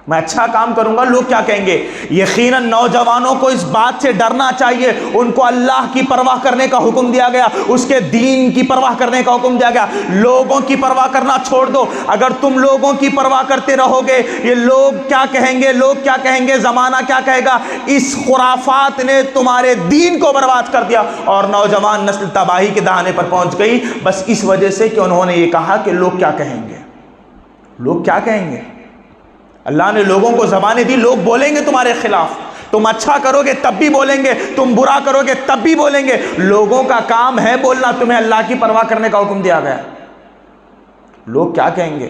میں اچھا کام کروں گا، لوگ کیا کہیں گے۔ یقیناً نوجوانوں کو اس بات سے ڈرنا چاہیے، ان کو اللہ کی پرواہ کرنے کا حکم دیا گیا، اس کے دین کی پرواہ کرنے کا حکم دیا گیا۔ لوگوں کی پرواہ کرنا چھوڑ دو۔ اگر تم لوگوں کی پرواہ کرتے رہو گے، یہ لوگ کیا کہیں گے، لوگ کیا کہیں گے، زمانہ کیا کہے گا، اس خرافات نے تمہارے دین کو برباد کر دیا، اور نوجوان نسل تباہی کے دہانے پر پہنچ گئی، بس اس وجہ سے کہ انہوں نے یہ کہا کہ لوگ کیا کہیں گے، لوگ کیا کہیں گے۔ اللہ نے لوگوں کو زبانیں دی، لوگ بولیں گے تمہارے خلاف، تم اچھا کرو گے تب بھی بولیں گے، تم برا کرو گے تب بھی بولیں گے۔ لوگوں کا کام ہے بولنا، تمہیں اللہ کی پرواہ کرنے کا حکم دیا گیا۔ لوگ کیا کہیں گے؟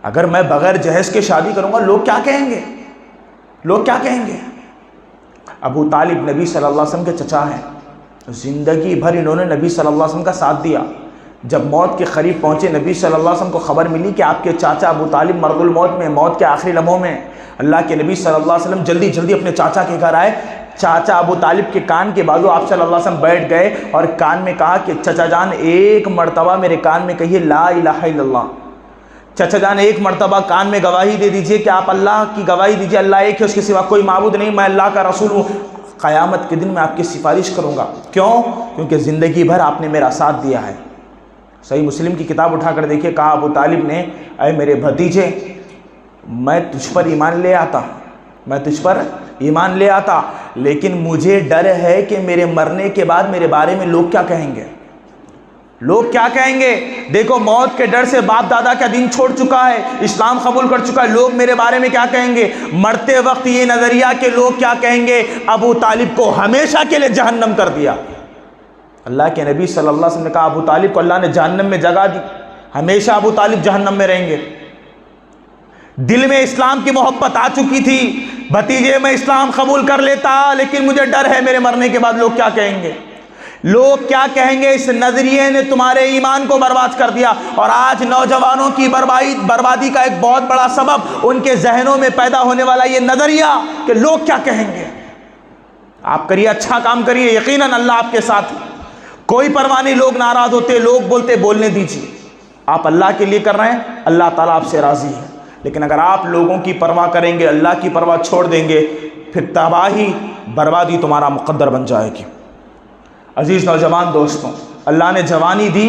اگر میں بغیر جہیز کے شادی کروں گا، لوگ کیا کہیں گے، لوگ کیا کہیں گے۔ ابو طالب نبی صلی اللہ علیہ وسلم کے چچا ہیں، زندگی بھر انہوں نے نبی صلی اللہ علیہ وسلم کا ساتھ دیا۔ جب موت کے قریب پہنچے، نبی صلی اللہ علیہ وسلم کو خبر ملی کہ آپ کے چاچا ابو طالب مرض الموت میں، موت کے آخری لمحوں میں۔ اللہ کے نبی صلی اللہ علیہ وسلم جلدی جلدی اپنے چاچا کے گھر آئے، چاچا ابو طالب کے کان کے بازو آپ صلی اللہ علیہ وسلم بیٹھ گئے اور کان میں کہا کہ چچا جان ایک مرتبہ میرے کان میں کہیے لا الہ الا اللہ۔ چچا جان ایک مرتبہ کان میں گواہی دے دیجئے کہ آپ اللہ کی گواہی دیجئے، اللہ ایک ہے، اس کے سوا کوئی معبود نہیں، میں اللہ کا رسول ہوں، قیامت کے دن میں آپ کی سفارش کروں گا۔ کیوں؟ کیونکہ زندگی بھر آپ نے میرا ساتھ دیا ہے۔ صحیح مسلم کی کتاب اٹھا کر دیکھیے، کہا ابو طالب نے، اے میرے بھتیجے، میں تجھ پر ایمان لے آتا، میں تجھ پر ایمان لے آتا، لیکن مجھے ڈر ہے کہ میرے مرنے کے بعد میرے بارے میں لوگ کیا کہیں گے، لوگ کیا کہیں گے۔ دیکھو موت کے ڈر سے باپ دادا کا دین چھوڑ چکا ہے، اسلام قبول کر چکا ہے، لوگ میرے بارے میں کیا کہیں گے۔ مرتے وقت یہ نظریہ کہ لوگ کیا کہیں گے، ابو طالب کو ہمیشہ کے لیے جہنم کر دیا۔ اللہ کے نبی صلی اللہ علیہ وسلم نے کہا ابو طالب کو اللہ نے جہنم میں جگہ دی، ہمیشہ ابو طالب جہنم میں رہیں گے۔ دل میں اسلام کی محبت آ چکی تھی، بھتیجے میں اسلام قبول کر لیتا، لیکن مجھے ڈر ہے میرے مرنے کے بعد لوگ کیا کہیں گے، لوگ کیا کہیں گے۔ اس نظریے نے تمہارے ایمان کو برباد کر دیا، اور آج نوجوانوں کی بربادی کا ایک بہت بڑا سبب ان کے ذہنوں میں پیدا ہونے والا یہ نظریہ کہ لوگ کیا کہیں گے۔ آپ کریے، اچھا کام کریے، یقیناً اللہ آپ کے ساتھ ہے، کوئی پرواہ نہیں، لوگ ناراض ہوتے، لوگ بولتے، بولنے دیجیے۔ آپ اللہ کے لیے کر رہے ہیں، اللہ تعالیٰ آپ سے راضی ہے، لیکن اگر آپ لوگوں کی پرواہ کریں گے، اللہ کی پرواہ چھوڑ دیں گے، پھر تباہی بربادی تمہارا مقدر بن جائے گی۔ عزیز نوجوان دوستوں، اللہ نے جوانی دی،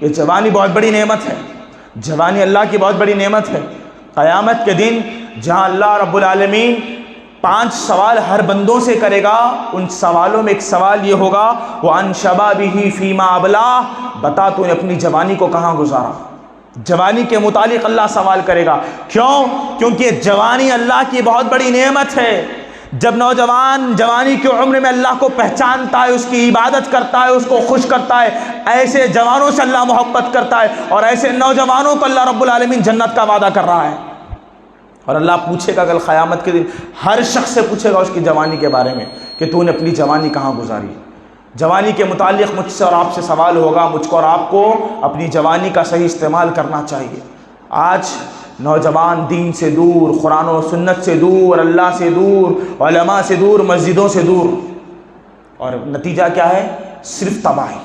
یہ جوانی بہت بڑی نعمت ہے، جوانی اللہ کی بہت بڑی نعمت ہے۔ قیامت کے دن جہاں اللہ رب العالمین 5 سوال ہر بندوں سے کرے گا، ان سوالوں میں ایک سوال یہ ہوگا، وَعَنْ شَبَابِهِ فِيمَا أَبْلَاهُ، بتا تو نے اپنی جوانی کو کہاں گزارا۔ جوانی کے متعلق اللہ سوال کرے گا، کیوں؟ کیونکہ جوانی اللہ کی بہت بڑی نعمت ہے۔ جب نوجوان جوانی کی عمر میں اللہ کو پہچانتا ہے، اس کی عبادت کرتا ہے، اس کو خوش کرتا ہے، ایسے جوانوں سے اللہ محبت کرتا ہے، اور ایسے نوجوانوں کو اللہ رب العالمین جنت کا وعدہ کر رہا ہے۔ اور اللہ پوچھے گا کل قیامت کے دن، ہر شخص سے پوچھے گا اس کی جوانی کے بارے میں کہ تو نے اپنی جوانی کہاں گزاری۔ جوانی کے متعلق مجھ سے اور آپ سے سوال ہوگا، مجھ کو اور آپ کو اپنی جوانی کا صحیح استعمال کرنا چاہیے۔ آج نوجوان دین سے دور، قرآن و سنت سے دور، اللہ سے دور، علماء سے دور، مسجدوں سے دور، اور نتیجہ کیا ہے؟ صرف تباہی۔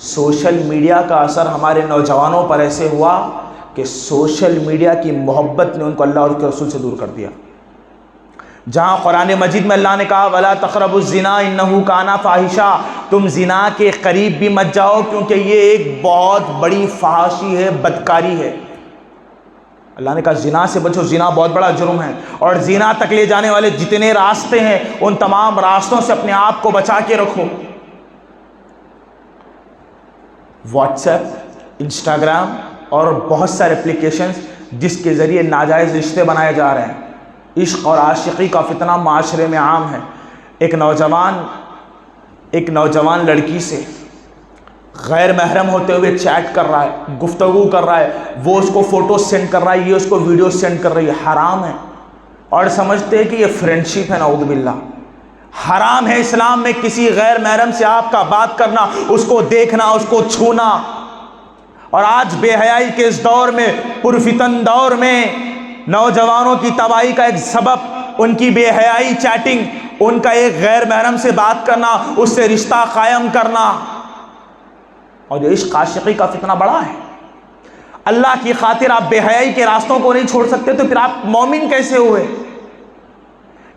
سوشل میڈیا کا اثر ہمارے نوجوانوں پر ایسے ہوا کہ سوشل میڈیا کی محبت نے ان کو اللہ اور اس کے رسول سے دور کر دیا۔ جہاں قرآن مجید میں اللہ نے کہا وَلَا تَقْرَبُوا الزِّنَا إِنَّهُ كَانَ فَاحِشًا، تم زنا کے قریب بھی مت جاؤ، کیونکہ یہ ایک بہت بڑی فحاشی ہے، بدکاری ہے۔ اللہ نے کہا زنا سے بچو، زنا بہت بڑا جرم ہے، اور زنا تک لے جانے والے جتنے راستے ہیں ان تمام راستوں سے اپنے آپ کو بچا کے رکھو۔ واٹس ایپ، انسٹاگرام اور بہت سارے اپلیکیشنز جس کے ذریعے ناجائز رشتے بنائے جا رہے ہیں۔ عشق اور عاشقی کا فتنہ معاشرے میں عام ہے۔ ایک نوجوان لڑکی سے غیر محرم ہوتے ہوئے چیٹ کر رہا ہے، گفتگو کر رہا ہے، وہ اس کو فوٹو سینڈ کر رہا ہے، یہ اس کو ویڈیو سینڈ کر رہی ہے، حرام ہے، اور سمجھتے ہیں کہ یہ فرینڈشپ ہے۔ نعوذ باللہ، حرام ہے اسلام میں کسی غیر محرم سے آپ کا بات کرنا، اس کو دیکھنا، اس کو چھونا۔ اور آج بے حیائی کے اس دور میں، پرفتن دور میں، نوجوانوں کی تباہی کا ایک سبب ان کی بے حیائی چیٹنگ، ان کا ایک غیر محرم سے بات کرنا، اس سے رشتہ قائم کرنا، اور یہ عشق عاشقی کا فتنہ بڑا ہے۔ اللہ کی خاطر آپ بے حیائی کے راستوں کو نہیں چھوڑ سکتے تو پھر آپ مومن کیسے ہوئے؟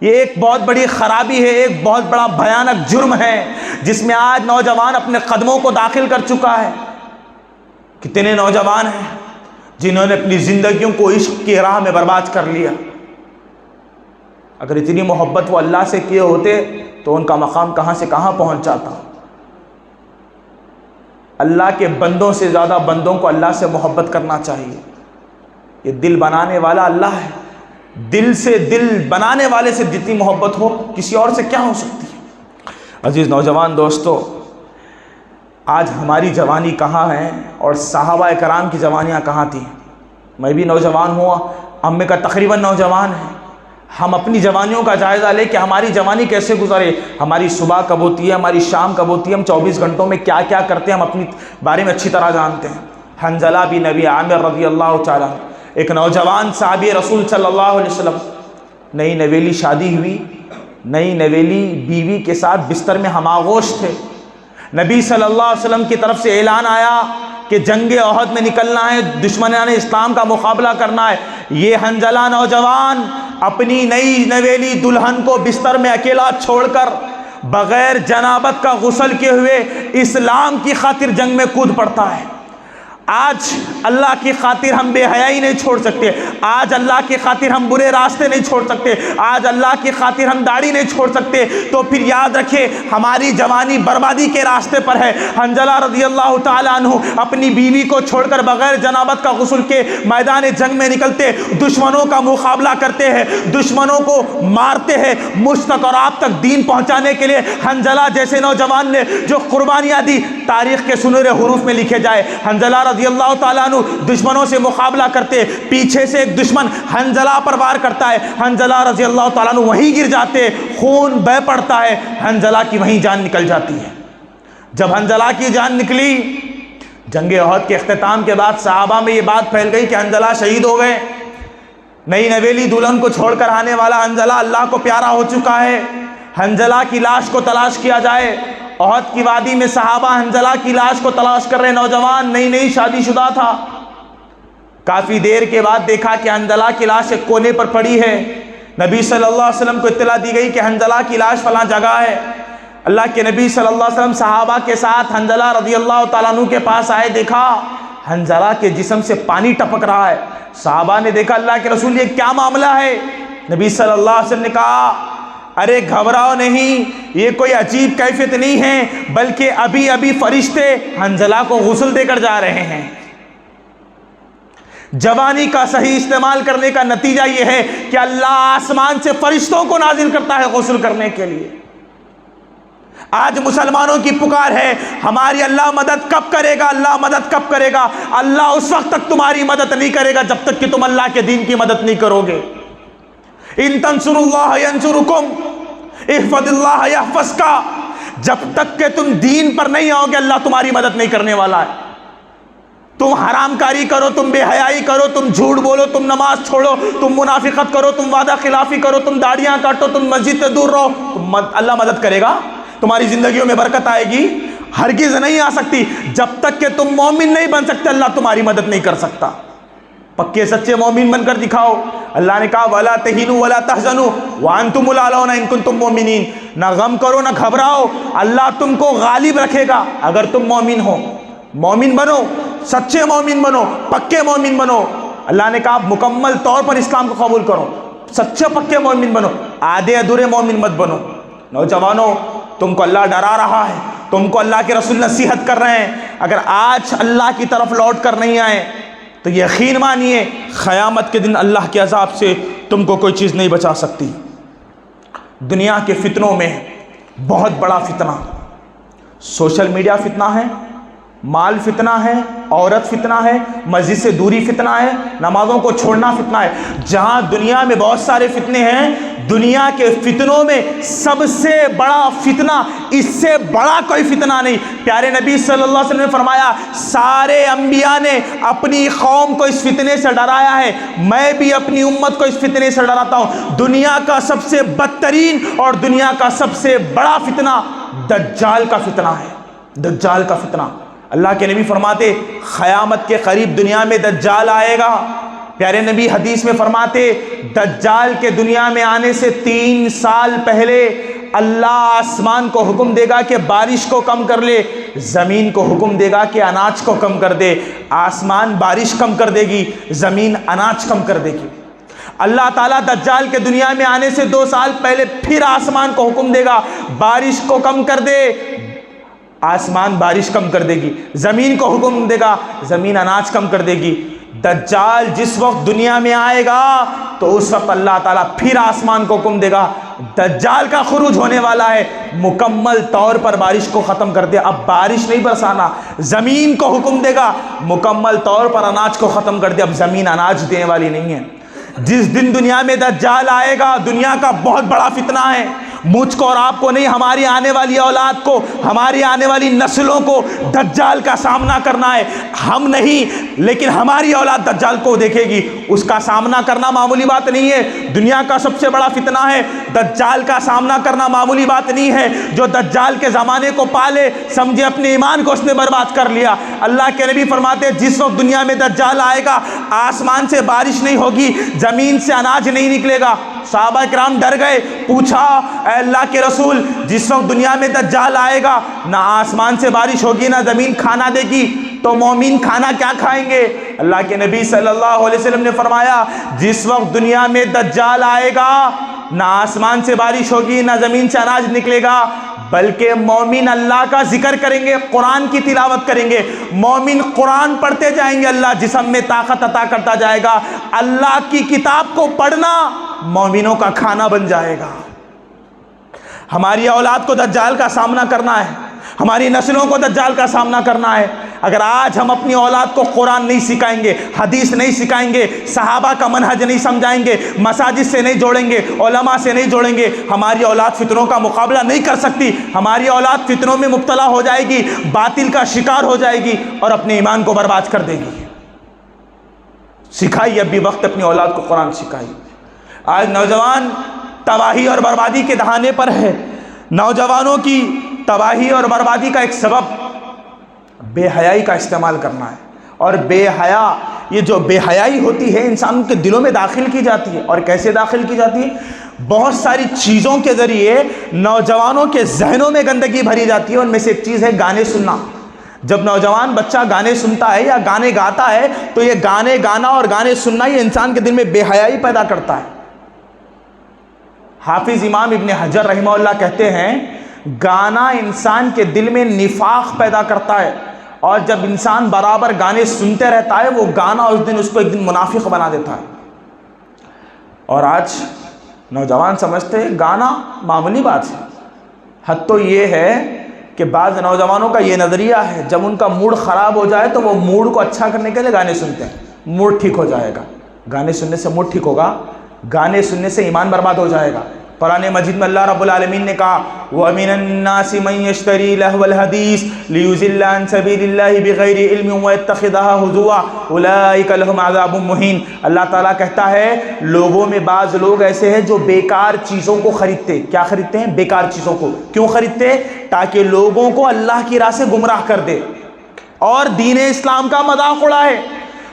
یہ ایک بہت بڑی خرابی ہے، ایک بہت بڑا بھیانک جرم ہے جس میں آج نوجوان اپنے قدموں کو داخل کر چکا ہے۔ کتنے نوجوان ہیں جنہوں نے اپنی زندگیوں کو عشق کی راہ میں برباد کر لیا۔ اگر اتنی محبت وہ اللہ سے کیے ہوتے تو ان کا مقام کہاں سے کہاں پہنچ جاتا۔ اللہ کے بندوں سے زیادہ بندوں کو اللہ سے محبت کرنا چاہیے۔ یہ دل بنانے والا اللہ ہے، دل سے دل بنانے والے سے جتنی محبت ہو کسی اور سے کیا ہو سکتی ہے۔ عزیز نوجوان دوستو، آج ہماری جوانی کہاں ہے اور صحابہ کرام کی جوانیاں کہاں تھیں؟ میں بھی نوجوان ہوا، ہم کا تقریباً نوجوان ہیں۔ ہم اپنی جوانیوں کا جائزہ لیں کہ ہماری جوانی کیسے گزرے، ہماری صبح کب ہوتی ہے، ہماری شام کب ہوتی ہے، ہم 24 گھنٹوں میں کیا کیا کرتے ہیں، ہم اپنی بارے میں اچھی طرح جانتے ہیں۔ حنظلہ بن ابی عامر رضی اللہ تعالیٰ، ایک نوجوان صحابی رسول صلی اللہ علیہ وسلم، نئی نویلی شادی ہوئی، نئی نویلی بیوی کے ساتھ بستر میں ہم آغوش تھے۔ نبی صلی اللہ علیہ وسلم کی طرف سے اعلان آیا کہ جنگ احد میں نکلنا ہے، دشمنان اسلام کا مقابلہ کرنا ہے۔ یہ حنظلہ نوجوان اپنی نئی نویلی دلہن کو بستر میں اکیلا چھوڑ کر بغیر جنابت کا غسل کیے ہوئے اسلام کی خاطر جنگ میں کود پڑتا ہے۔ آج اللہ کی خاطر ہم بے حیائی نہیں چھوڑ سکتے، آج اللہ کی خاطر ہم برے راستے نہیں چھوڑ سکتے، آج اللہ کی خاطر ہم داڑھی نہیں چھوڑ سکتے، تو پھر یاد رکھیں ہماری جوانی بربادی کے راستے پر ہے۔ حنظلہ رضی اللہ تعالیٰ عنہ اپنی بیوی کو چھوڑ کر بغیر جنابت کا غسل کے میدان جنگ میں نکلتے، دشمنوں کا مقابلہ کرتے ہیں، دشمنوں کو مارتے ہیں، مجھ تک اور آپ تک دین پہنچانے کے لیے حنظلہ جیسے نوجوان نے جو قربانیاں دی تاریخ کے سنہرے حروف میں لکھے جائے۔ حنظلہ رضی اللہ تعالیٰ عنہ دشمنوں سے مقابلہ کرتے، پیچھے سے ایک دشمن حنظلہ پر وار کرتا ہے، حنظلہ رضی اللہ تعالیٰ عنہ وہیں گر جاتے، خون بہہ پڑتا ہے، حنظلہ کی وہیں جان نکل جاتی ہے۔ جب حنظلہ کی جان نکلی، جنگ احد کے اختتام کے بعد صحابہ میں یہ بات پھیل گئی کہ حنظلہ شہید ہو گئے۔ نئی نویلی دلہن کو چھوڑ کر آنے والا حنظلہ اللہ کو پیارا ہو چکا ہے، حنظلہ کی لاش کو تلاش کیا جائے۔ احد کی وادی میں صحابہ حنظلہ کی لاش کو تلاش کر رہے، نوجوان نئی شادی شدہ تھا۔ کافی دیر کے بعد دیکھا کہ حنظلہ کی لاش ایک کونے پر پڑی ہے۔ نبی صلی اللہ علیہ وسلم کو اطلاع دی گئی کہ حنظلہ کی لاش فلاں جگہ ہے۔ اللہ کے نبی صلی اللہ علیہ وسلم صحابہ کے ساتھ حنظلہ رضی اللہ تعالیٰ عنہ کے پاس آئے، دیکھا حنظلہ کے جسم سے پانی ٹپک رہا ہے۔ صحابہ نے دیکھا اللہ کے رسول یہ کیا معاملہ ہے؟ نبی صلی اللہ علیہ وسلم نے کہا ارے گھبراؤ نہیں، یہ کوئی عجیب کیفیت نہیں ہے، بلکہ ابھی ابھی فرشتے حنظلہ کو غسل دے کر جا رہے ہیں۔ جوانی کا صحیح استعمال کرنے کا نتیجہ یہ ہے کہ اللہ آسمان سے فرشتوں کو نازل کرتا ہے غسل کرنے کے لیے۔ آج مسلمانوں کی پکار ہے ہماری اللہ مدد کب کرے گا، اللہ مدد کب کرے گا؟ اللہ اس وقت تک تمہاری مدد نہیں کرے گا جب تک کہ تم اللہ کے دین کی مدد نہیں کرو گے۔ ان تنصروا اللہ ینصرکم احفظ اللہ یحفظک، جب تک کہ تم دین پر نہیں آؤ گے اللہ تمہاری مدد نہیں کرنے والا ہے۔ تم حرام کاری کرو، تم بے حیائی کرو، تم جھوٹ بولو، تم نماز چھوڑو، تم منافقت کرو، تم وعدہ خلافی کرو، تم داڑیاں کاٹو، تم مسجد سے دور رہو، اللہ مدد کرے گا؟ تمہاری زندگیوں میں برکت آئے گی؟ ہرگز نہیں آ سکتی۔ جب تک کہ تم مومن نہیں بن سکتے اللہ تمہاری مدد نہیں کر سکتا۔ پکے سچے مومن بن کر دکھاؤ۔ اللہ نے کہا وَلَا تَهِنُوا وَلَا تَحْزَنُوا وَأَنْتُمُ الْأَعْلَوْنَ إِن كُنتُم مُؤْمِنِينَ، نہ غم کرو نہ گھبراؤ، اللہ تم کو غالب رکھے گا اگر تم مومن ہو۔ مومن بنو، سچے مومن بنو، پکے مومن بنو۔ اللہ نے کہا مکمل طور پر اسلام کو قبول کرو، سچے پکے مومن بنو، آدھے ادھورے مومن مت بنو۔ نوجوانوں، تم کو اللہ ڈرا رہا ہے، تم کو اللہ کے رسول نصیحت کر رہے ہیں، اگر آج اللہ کی طرف لوٹ کر نہیں آئے تو یقین مانیے قیامت کے دن اللہ کے عذاب سے تم کو کوئی چیز نہیں بچا سکتی۔ دنیا کے فتنوں میں بہت بڑا فتنہ سوشل میڈیا فتنہ ہے، مال فتنہ ہے، عورت فتنہ ہے، مسجد سے دوری فتنہ ہے، نمازوں کو چھوڑنا فتنہ ہے۔ جہاں دنیا میں بہت سارے فتنے ہیں، دنیا کے فتنوں میں سب سے بڑا فتنہ، اس سے بڑا کوئی فتنہ نہیں۔ پیارے نبی صلی اللہ علیہ وسلم نے فرمایا سارے انبیاء نے اپنی قوم کو اس فتنے سے ڈرایا ہے، میں بھی اپنی امت کو اس فتنے سے ڈراتا ہوں۔ دنیا کا سب سے بدترین اور دنیا کا سب سے بڑا فتنہ دجال کا فتنہ ہے، دجال کا فتنہ۔ اللہ کے نبی فرماتے قیامت کے قریب دنیا میں دجال آئے گا۔ پیارے نبی حدیث میں فرماتے دجال کے دنیا میں آنے سے 3 سال پہلے اللہ آسمان کو حکم دے گا کہ بارش کو کم کر لے، زمین کو حکم دے گا کہ اناج کو کم کر دے۔ آسمان بارش کم کر دے گی، زمین اناج کم کر دے گی۔ اللہ تعالیٰ دجال کے دنیا میں آنے سے 2 سال پہلے پھر آسمان کو حکم دے گا بارش کو کم کر دے، آسمان بارش کم کر دے گی۔ زمین کو حکم دے گا، زمین اناج کم کر دے گی۔ دجال جس وقت دنیا میں آئے گا تو اس وقت اللہ تعالیٰ پھر آسمان کو حکم دے گا دجال کا خروج ہونے والا ہے، مکمل طور پر بارش کو ختم کر دے، اب بارش نہیں برسانا۔ زمین کو حکم دے گا مکمل طور پر اناج کو ختم کر دے، اب زمین اناج دینے والی نہیں ہے۔ جس دن دنیا میں دجال آئے گا دنیا کا بہت بڑا فتنہ ہے، مجھ کو اور آپ کو نہیں، ہماری آنے والی اولاد کو، ہماری آنے والی نسلوں کو دجال کا سامنا کرنا ہے۔ ہم نہیں لیکن ہماری اولاد دجال کو دیکھے گی، اس کا سامنا کرنا معمولی بات نہیں ہے۔ دنیا کا سب سے بڑا فتنہ ہے، دجال کا سامنا کرنا معمولی بات نہیں ہے۔ جو دجال کے زمانے کو پالے سمجھے اپنے ایمان کو اس نے برباد کر لیا۔ اللہ کے نبی فرماتے جس وقت دنیا میں دجال آئے گا آسمان سے بارش نہیں ہوگی، زمین سے اناج نہیں نکلے گا۔ صحابہ کرام ڈر گئے، پوچھا اے اللہ کے رسول جس وقت دنیا میں دجال آئے گا نہ آسمان سے بارش ہوگی نہ زمین کھانا دے گی تو مومن کھانا کیا کھائیں گے؟ اللہ کے نبی صلی اللہ علیہ وسلم نے فرمایا جس وقت دنیا میں دجال آئے گا نہ آسمان سے بارش ہوگی نہ زمین سے اناج نکلے گا، بلکہ مومن اللہ کا ذکر کریں گے، قرآن کی تلاوت کریں گے، مومن قرآن پڑھتے جائیں گے، اللہ جسم میں طاقت عطا کرتا جائے گا۔ اللہ کی کتاب کو پڑھنا مومنوں کا کھانا بن جائے گا۔ ہماری اولاد کو دجال کا سامنا کرنا ہے، ہماری نسلوں کو دجال کا سامنا کرنا ہے۔ اگر آج ہم اپنی اولاد کو قرآن نہیں سکھائیں گے، حدیث نہیں سکھائیں گے، صحابہ کا منہج نہیں سمجھائیں گے، مساجد سے نہیں جوڑیں گے، علماء سے نہیں جوڑیں گے، ہماری اولاد فتنوں کا مقابلہ نہیں کر سکتی۔ ہماری اولاد فتنوں میں مبتلا ہو جائے گی، باطل کا شکار ہو جائے گی اور اپنے ایمان کو برباد کر دے گی۔ سکھائیے، اب بھی وقت اپنی اولاد کو قرآن سکھائیے۔ آج نوجوان تباہی اور بربادی کے دہانے پر ہے۔ نوجوانوں کی تباہی اور بربادی کا ایک سبب بے حیائی کا استعمال کرنا ہے، اور بے حیا، یہ جو بے حیائی ہوتی ہے انسان کے دلوں میں داخل کی جاتی ہے۔ اور کیسے داخل کی جاتی ہے؟ بہت ساری چیزوں کے ذریعے نوجوانوں کے ذہنوں میں گندگی بھری جاتی ہے۔ ان میں سے ایک چیز ہے گانے سننا۔ جب نوجوان بچہ گانے سنتا ہے یا گانے گاتا ہے تو یہ گانے گانا اور گانے سننا یہ انسان کے دل میں بے حیائی پیدا کرتا ہے۔ حافظ امام ابن حجر رحمہ اللہ کہتے ہیں گانا انسان کے دل میں نفاق پیدا کرتا ہے، اور جب انسان برابر گانے سنتے رہتا ہے وہ گانا اس دن اس کو ایک دن منافق بنا دیتا ہے۔ اور آج نوجوان سمجھتے ہیں گانا معمولی بات ہے۔ حد تو یہ ہے کہ بعض نوجوانوں کا یہ نظریہ ہے جب ان کا موڈ خراب ہو جائے تو وہ موڈ کو اچھا کرنے کے لیے گانے سنتے ہیں، موڈ ٹھیک ہو جائے گا۔ گانے سننے سے موڈ ٹھیک ہوگا؟ گانے سننے سے ایمان برباد ہو جائے گا۔ قرآن مجید میں اللہ رب العالمین نے کہا وَمِنَ النَّاسِ مَن يَشْتَرِي لَهْوَ الْحَدِيثِ لِيُضِلَّ عَن سَبِيلِ اللَّهِ بِغَيْرِ عِلْمٍ وَيَتَّخِذَهَا هُزُوًا أُولَٰئِكَ لَهُمْ عَذَابٌ مُّهِينٌ۔ اللہ تعالیٰ کہتا ہے لوگوں میں بعض لوگ ایسے ہیں جو بیکار چیزوں کو خریدتے۔ کیا خریدتے ہیں؟ بیکار چیزوں کو۔ کیوں خریدتے؟ تاکہ لوگوں کو اللہ کی راہ سے گمراہ کر دے اور دین اسلام کا مذاق اڑائے۔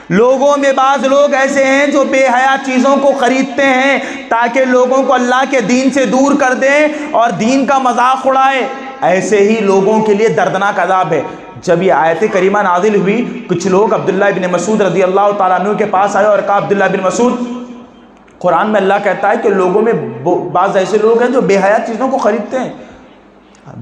لوگوں میں بعض لوگ ایسے ہیں جو بے حیا چیزوں کو خریدتے ہیں تاکہ لوگوں کو اللہ کے دین سے دور کر دیں اور دین کا مذاق اڑائے. ایسے ہی لوگوں کے لیے دردناک عذاب ہے. جب یہ آیت کریمہ نازل ہوئی, کچھ لوگ عبداللہ بن مسعود رضی اللہ تعالیٰ عنہ کے پاس آئے اور کہا, عبداللہ بن مسعود, قرآن میں اللہ کہتا ہے کہ لوگوں میں بعض ایسے لوگ ہیں جو بے حیا چیزوں کو خریدتے ہیں,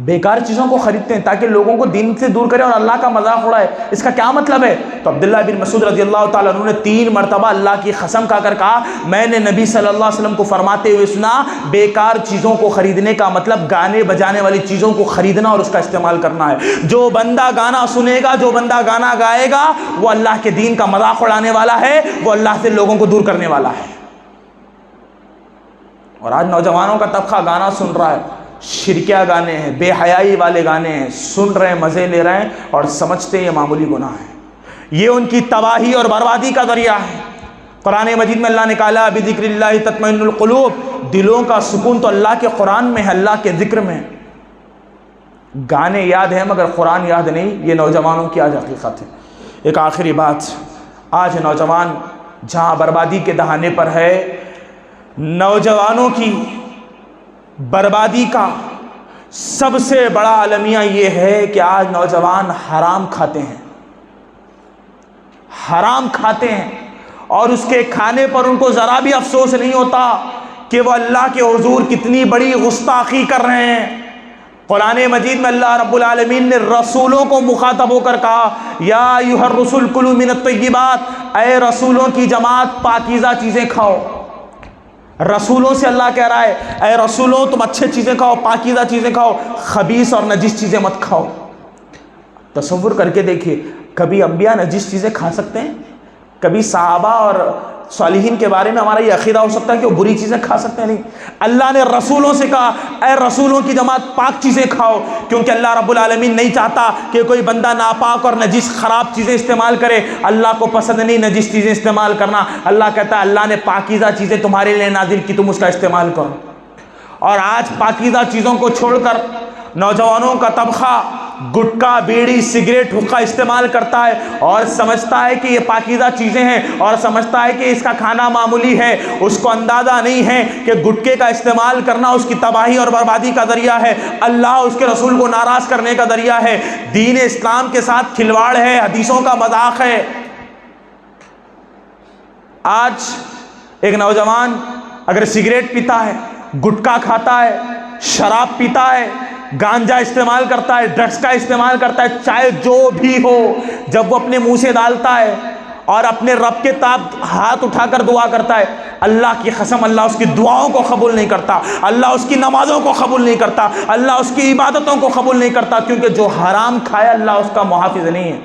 بیکار چیزوں کو خریدتے ہیں تاکہ لوگوں کو دین سے دور کرے اور اللہ کا مذاق اڑائے. اس کا کیا مطلب ہے؟ تو عبداللہ بن مسعود رضی اللہ تعالیٰ عنہ نے 3 مرتبہ اللہ کی قسم کھا کر کہا, میں نے نبی صلی اللہ علیہ وسلم کو فرماتے ہوئے سنا, بیکار چیزوں کو خریدنے کا مطلب گانے بجانے والی چیزوں کو خریدنا اور اس کا استعمال کرنا ہے. جو بندہ گانا سنے گا, جو بندہ گانا گائے گا, وہ اللہ کے دین کا مذاق اڑانے والا ہے, وہ اللہ سے لوگوں کو دور کرنے والا ہے. اور آج نوجوانوں کا طبقہ گانا سن رہا ہے, شرکیہ گانے ہیں, بے حیائی والے گانے ہیں, سن رہے ہیں, مزے لے رہے ہیں اور سمجھتے ہیں یہ معمولی گناہ ہے. یہ ان کی تباہی اور بربادی کا ذریعہ ہے. قرآن مجید میں اللہ نے کہا, بذکر اللہ تطمئن القلوب, دلوں کا سکون تو اللہ کے قرآن میں ہے, اللہ کے ذکر میں. گانے یاد ہیں مگر قرآن یاد نہیں, یہ نوجوانوں کی آج حقیقت ہے. ایک آخری بات, آج نوجوان جہاں بربادی کے دہانے پر ہے, نوجوانوں کی بربادی کا سب سے بڑا المیہ یہ ہے کہ آج نوجوان حرام کھاتے ہیں, حرام کھاتے ہیں, اور اس کے کھانے پر ان کو ذرا بھی افسوس نہیں ہوتا کہ وہ اللہ کے حضور کتنی بڑی گستاخی کر رہے ہیں. قرآن مجید میں اللہ رب العالمین نے رسولوں کو مخاطب ہو کر کہا, یا ایھا الرسل کلوا من الطیبات, اے رسولوں کی جماعت پاکیزہ چیزیں کھاؤ. رسولوں سے اللہ کہہ رہا ہے, اے رسولوں تم اچھے چیزیں کھاؤ, پاکیزہ چیزیں کھاؤ, خبیث اور نجس چیزیں مت کھاؤ. تصور کر کے دیکھیے, کبھی انبیاء نجس چیزیں کھا سکتے ہیں؟ کبھی صحابہ اور صالحین کے بارے میں ہمارا یہ عقیدہ ہو سکتا ہے کہ وہ بری چیزیں کھا سکتے ہیں؟ نہیں. اللہ نے رسولوں سے کہا, اے رسولوں کی جماعت پاک چیزیں کھاؤ, کیونکہ اللہ رب العالمین نہیں چاہتا کہ کوئی بندہ ناپاک اور نجس خراب چیزیں استعمال کرے. اللہ کو پسند نہیں نجس چیزیں استعمال کرنا. اللہ کہتا ہے اللہ نے پاکیزہ چیزیں تمہارے لیے نازل کی, تم اس کا استعمال کرو. اور آج پاکیزہ چیزوں کو چھوڑ کر نوجوانوں کا طبقہ گٹکا, بیڑی, سگریٹ, حقہ استعمال کرتا ہے اور سمجھتا ہے کہ یہ پاکیزہ چیزیں ہیں اور سمجھتا ہے کہ اس کا کھانا معمولی ہے. اس کو اندازہ نہیں ہے کہ گٹکے کا استعمال کرنا اس کی تباہی اور بربادی کا ذریعہ ہے, اللہ اس کے رسول کو ناراض کرنے کا ذریعہ ہے, دین اسلام کے ساتھ کھلواڑ ہے, حدیثوں کا مذاق ہے. آج ایک نوجوان اگر سگریٹ پیتا ہے, گٹکا کھاتا ہے, شراب پیتا ہے, گانجا استعمال کرتا ہے, ڈرگس کا استعمال کرتا ہے, چاہے جو بھی ہو, جب وہ اپنے منہ سے ڈالتا ہے اور اپنے رب کے طرف ہاتھ اٹھا کر دعا کرتا ہے, اللہ کی قسم اللہ اس کی دعاؤں کو قبول نہیں کرتا, اللہ اس کی نمازوں کو قبول نہیں کرتا, اللہ اس کی عبادتوں کو قبول نہیں کرتا, کیونکہ جو حرام کھایا اللہ اس کا محافظ نہیں ہے.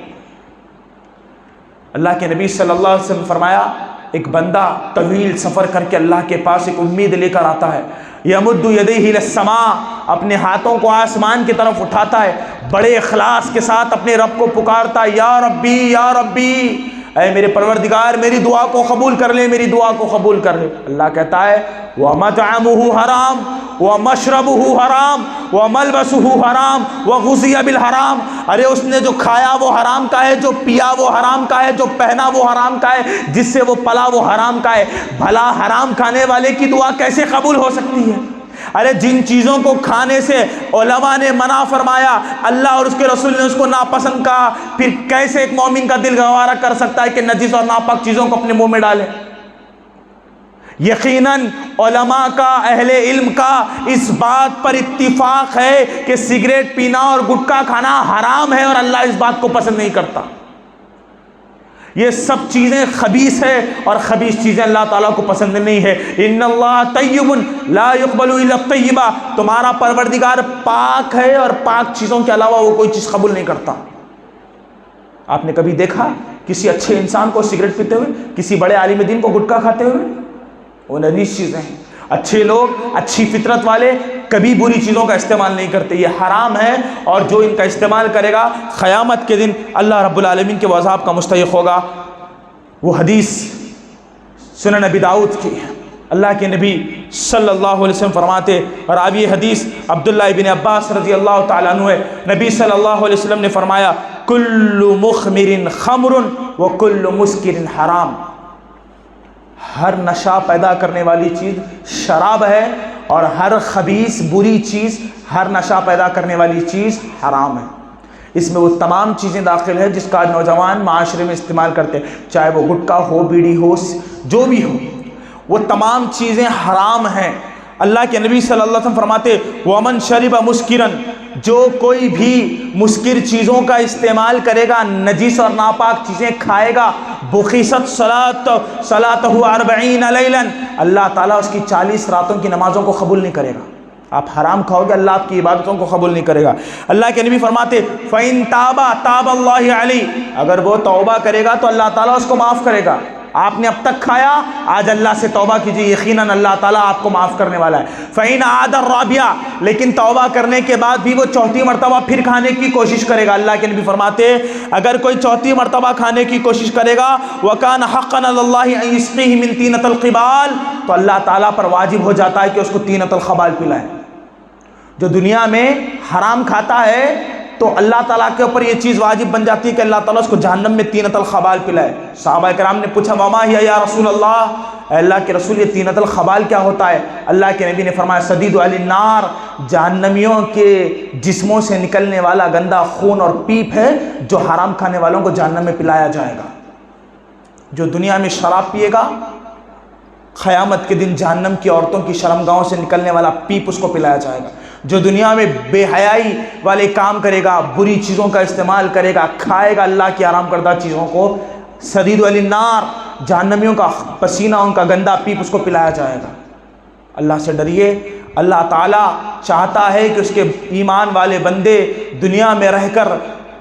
اللہ کے نبی صلی اللہ علیہ وسلم فرمایا, ایک بندہ طویل سفر کر کے اللہ کے پاس ایک امید لے کر آتا ہے, یمد یدیہ الی السماء, اپنے ہاتھوں کو آسمان کی طرف اٹھاتا ہے, بڑے اخلاص کے ساتھ اپنے رب کو پکارتا ہے, یا ربی یا ربی, اے میرے پروردگار میری دعا کو قبول کر لے, میری دعا کو قبول کر لے. اللہ کہتا ہے وَمَطْعَمُهُ حرام وَمَشْرَبُهُ حرام وَمَلْبَسُهُ حرام وَغُذِّيَ بِالْحرام, ارے اس نے جو کھایا وہ حرام کا ہے, جو پیا وہ حرام کا ہے, جو پہنا وہ حرام کا ہے, جس سے وہ پلا وہ حرام کا ہے. بھلا حرام کھانے والے کی دعا کیسے قبول ہو سکتی ہے؟ ارے جن چیزوں کو کھانے سے علماء نے منع فرمایا, اللہ اور اس کے رسول نے اس کو ناپسند کہا, پھر کیسے ایک مومن کا دل گوارا کر سکتا ہے کہ نجس اور ناپاک چیزوں کو اپنے منہ میں ڈالے؟ یقیناً علماء کا, اہل علم کا اس بات پر اتفاق ہے کہ سگریٹ پینا اور گٹکا کھانا حرام ہے اور اللہ اس بات کو پسند نہیں کرتا. یہ سب چیزیں خبیث ہے اور خبیث چیزیں اللہ تعالیٰ کو پسند نہیں ہے. ان اللہ طیب لا یقبل الا الطیبہ, تمہارا پروردگار پاک ہے اور پاک چیزوں کے علاوہ وہ کوئی چیز قبول نہیں کرتا. آپ نے کبھی دیکھا کسی اچھے انسان کو سگریٹ پیتے ہوئے, کسی بڑے عالم دین کو گٹکا کھاتے ہوئے؟ وہ نجیس چیزیں ہیں. اچھے لوگ, اچھی فطرت والے کبھی بری چیزوں کا استعمال نہیں کرتے, یہ حرام ہے, اور جو ان کا استعمال کرے گا قیامت کے دن اللہ رب العالمین کے عذاب کا مستحق ہوگا. وہ حدیث سنن ابی داؤد کی, اللہ کے نبی صلی اللہ علیہ وسلم فرماتے, اور راوی حدیث عبداللہ ابن عباس رضی اللہ تعالیٰ عنہ ہے, نبی صلی اللہ علیہ وسلم نے فرمایا, کل مخمر خمر وکل مسکر حرام، ہر نشہ پیدا کرنے والی چیز شراب ہے، اور ہر خبیث بری چیز، ہر نشہ پیدا کرنے والی چیز حرام ہے۔ اس میں وہ تمام چیزیں داخل ہیں جس کا نوجوان معاشرے میں استعمال کرتے ہیں، چاہے وہ گٹکا ہو، بیڑی ہو، جو بھی ہو، وہ تمام چیزیں حرام ہیں۔ اللہ کے نبی صلی اللہ علیہ وسلم فرماتے وَمَنْ شَرِبَ مُسْكِرًا، جو کوئی بھی مسکر چیزوں کا استعمال کرے گا، نجیس اور ناپاک چیزیں کھائے گا، بُخِسَتْ صَلَاتَهُ 40 لَيْلًا، اللہ تعالیٰ اس کی 40 راتوں کی نمازوں کو قبول نہیں کرے گا۔ آپ حرام کھاؤ گے، اللہ آپ کی عبادتوں کو قبول نہیں کرے گا۔ اللہ کے نبی فرماتے فَإِن تَابَ تَابَ اللَّهُ عَلَيْهِ، اگر وہ توبہ کرے گا تو اللہ تعالیٰ اس کو معاف کرے گا۔ آپ نے اب تک کھایا، آج اللہ سے توبہ کیجیے، یقیناً اللہ تعالیٰ آپ کو معاف کرنے والا ہے۔ فَإِنْ عَادَ الرَّابِعَةَ، لیکن توبہ کرنے کے بعد بھی وہ چوتھی مرتبہ پھر کھانے کی کوشش کرے گا، اللہ کے نبی فرماتے اگر کوئی چوتھی مرتبہ کھانے کی کوشش کرے گا وَكَانَ حَقًّا عَلَى اللَّهِ أَن يُسْقِيهِ مِن طِينَةِ الْقِبَالِ، تو اللہ تعالیٰ پر واجب ہو جاتا ہے کہ اس کو طینۃ الخبال پلائے۔ جو دنیا میں حرام کھاتا ہے تو اللہ تعالیٰ کے اوپر یہ چیز واجب بن جاتی ہے کہ اللہ تعالیٰ اس کو جہنم میں طینۃ الخبال پلائے۔ صحابہ کرام نے پوچھا وما ہی یا رسول اللہ، اے اللہ کے رسول یہ طینۃ الخبال کیا ہوتا ہے؟ اللہ کے نبی نے فرمایا صدید علی النار، جہنمیوں کے جسموں سے نکلنے والا گندا خون اور پیپ ہے جو حرام کھانے والوں کو جہنم میں پلایا جائے گا۔ جو دنیا میں شراب پیے گا، قیامت کے دن جہنم کی عورتوں کی شرمگاہوں سے نکلنے والا پیپ اس کو پلایا جائے گا۔ جو دنیا میں بے حیائی والے کام کرے گا، بری چیزوں کا استعمال کرے گا، کھائے گا اللہ کی حرام کردہ چیزوں کو، صدید علی النار، جہنمیوں کا پسینہ، ان کا گندا پیپ اس کو پلایا جائے گا۔ اللہ سے ڈریے، اللہ تعالیٰ چاہتا ہے کہ اس کے ایمان والے بندے دنیا میں رہ کر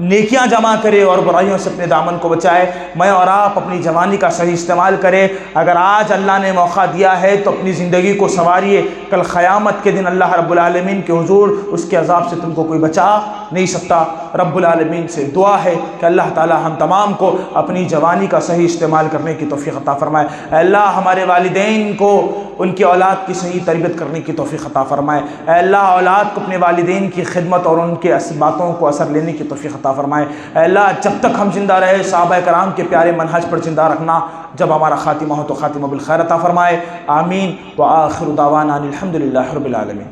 نیکیاں جمع کرے اور برائیوں سے اپنے دامن کو بچائے۔ میں اور آپ اپنی جوانی کا صحیح استعمال کریں۔ اگر آج اللہ نے موقع دیا ہے تو اپنی زندگی کو سنواریے، کل قیامت کے دن اللہ رب العالمین کے حضور اس کے عذاب سے تم کو کوئی بچا نہیں سکتا۔ رب العالمین سے دعا ہے کہ اللہ تعالی ہم تمام کو اپنی جوانی کا صحیح استعمال کرنے کی توفیق عطا فرمائے۔ اے اللہ ہمارے والدین کو ان کی اولاد کی صحیح تربیت کرنے کی توفیق عطا فرمائے۔ اے اللہ اولاد کو اپنے والدین کی خدمت اور ان کے باتوں کو اثر لینے کی توفیق عطا فرمائے۔ اے اللہ جب تک ہم زندہ رہے صحابہ کرام کے پیارے منہج پر زندہ رکھنا، جب ہمارا خاتمہ ہو تو خاتمہ بالخیر عطا فرمائے۔ آمین۔ وآخر دعوانا الحمدللہ رب العالمین۔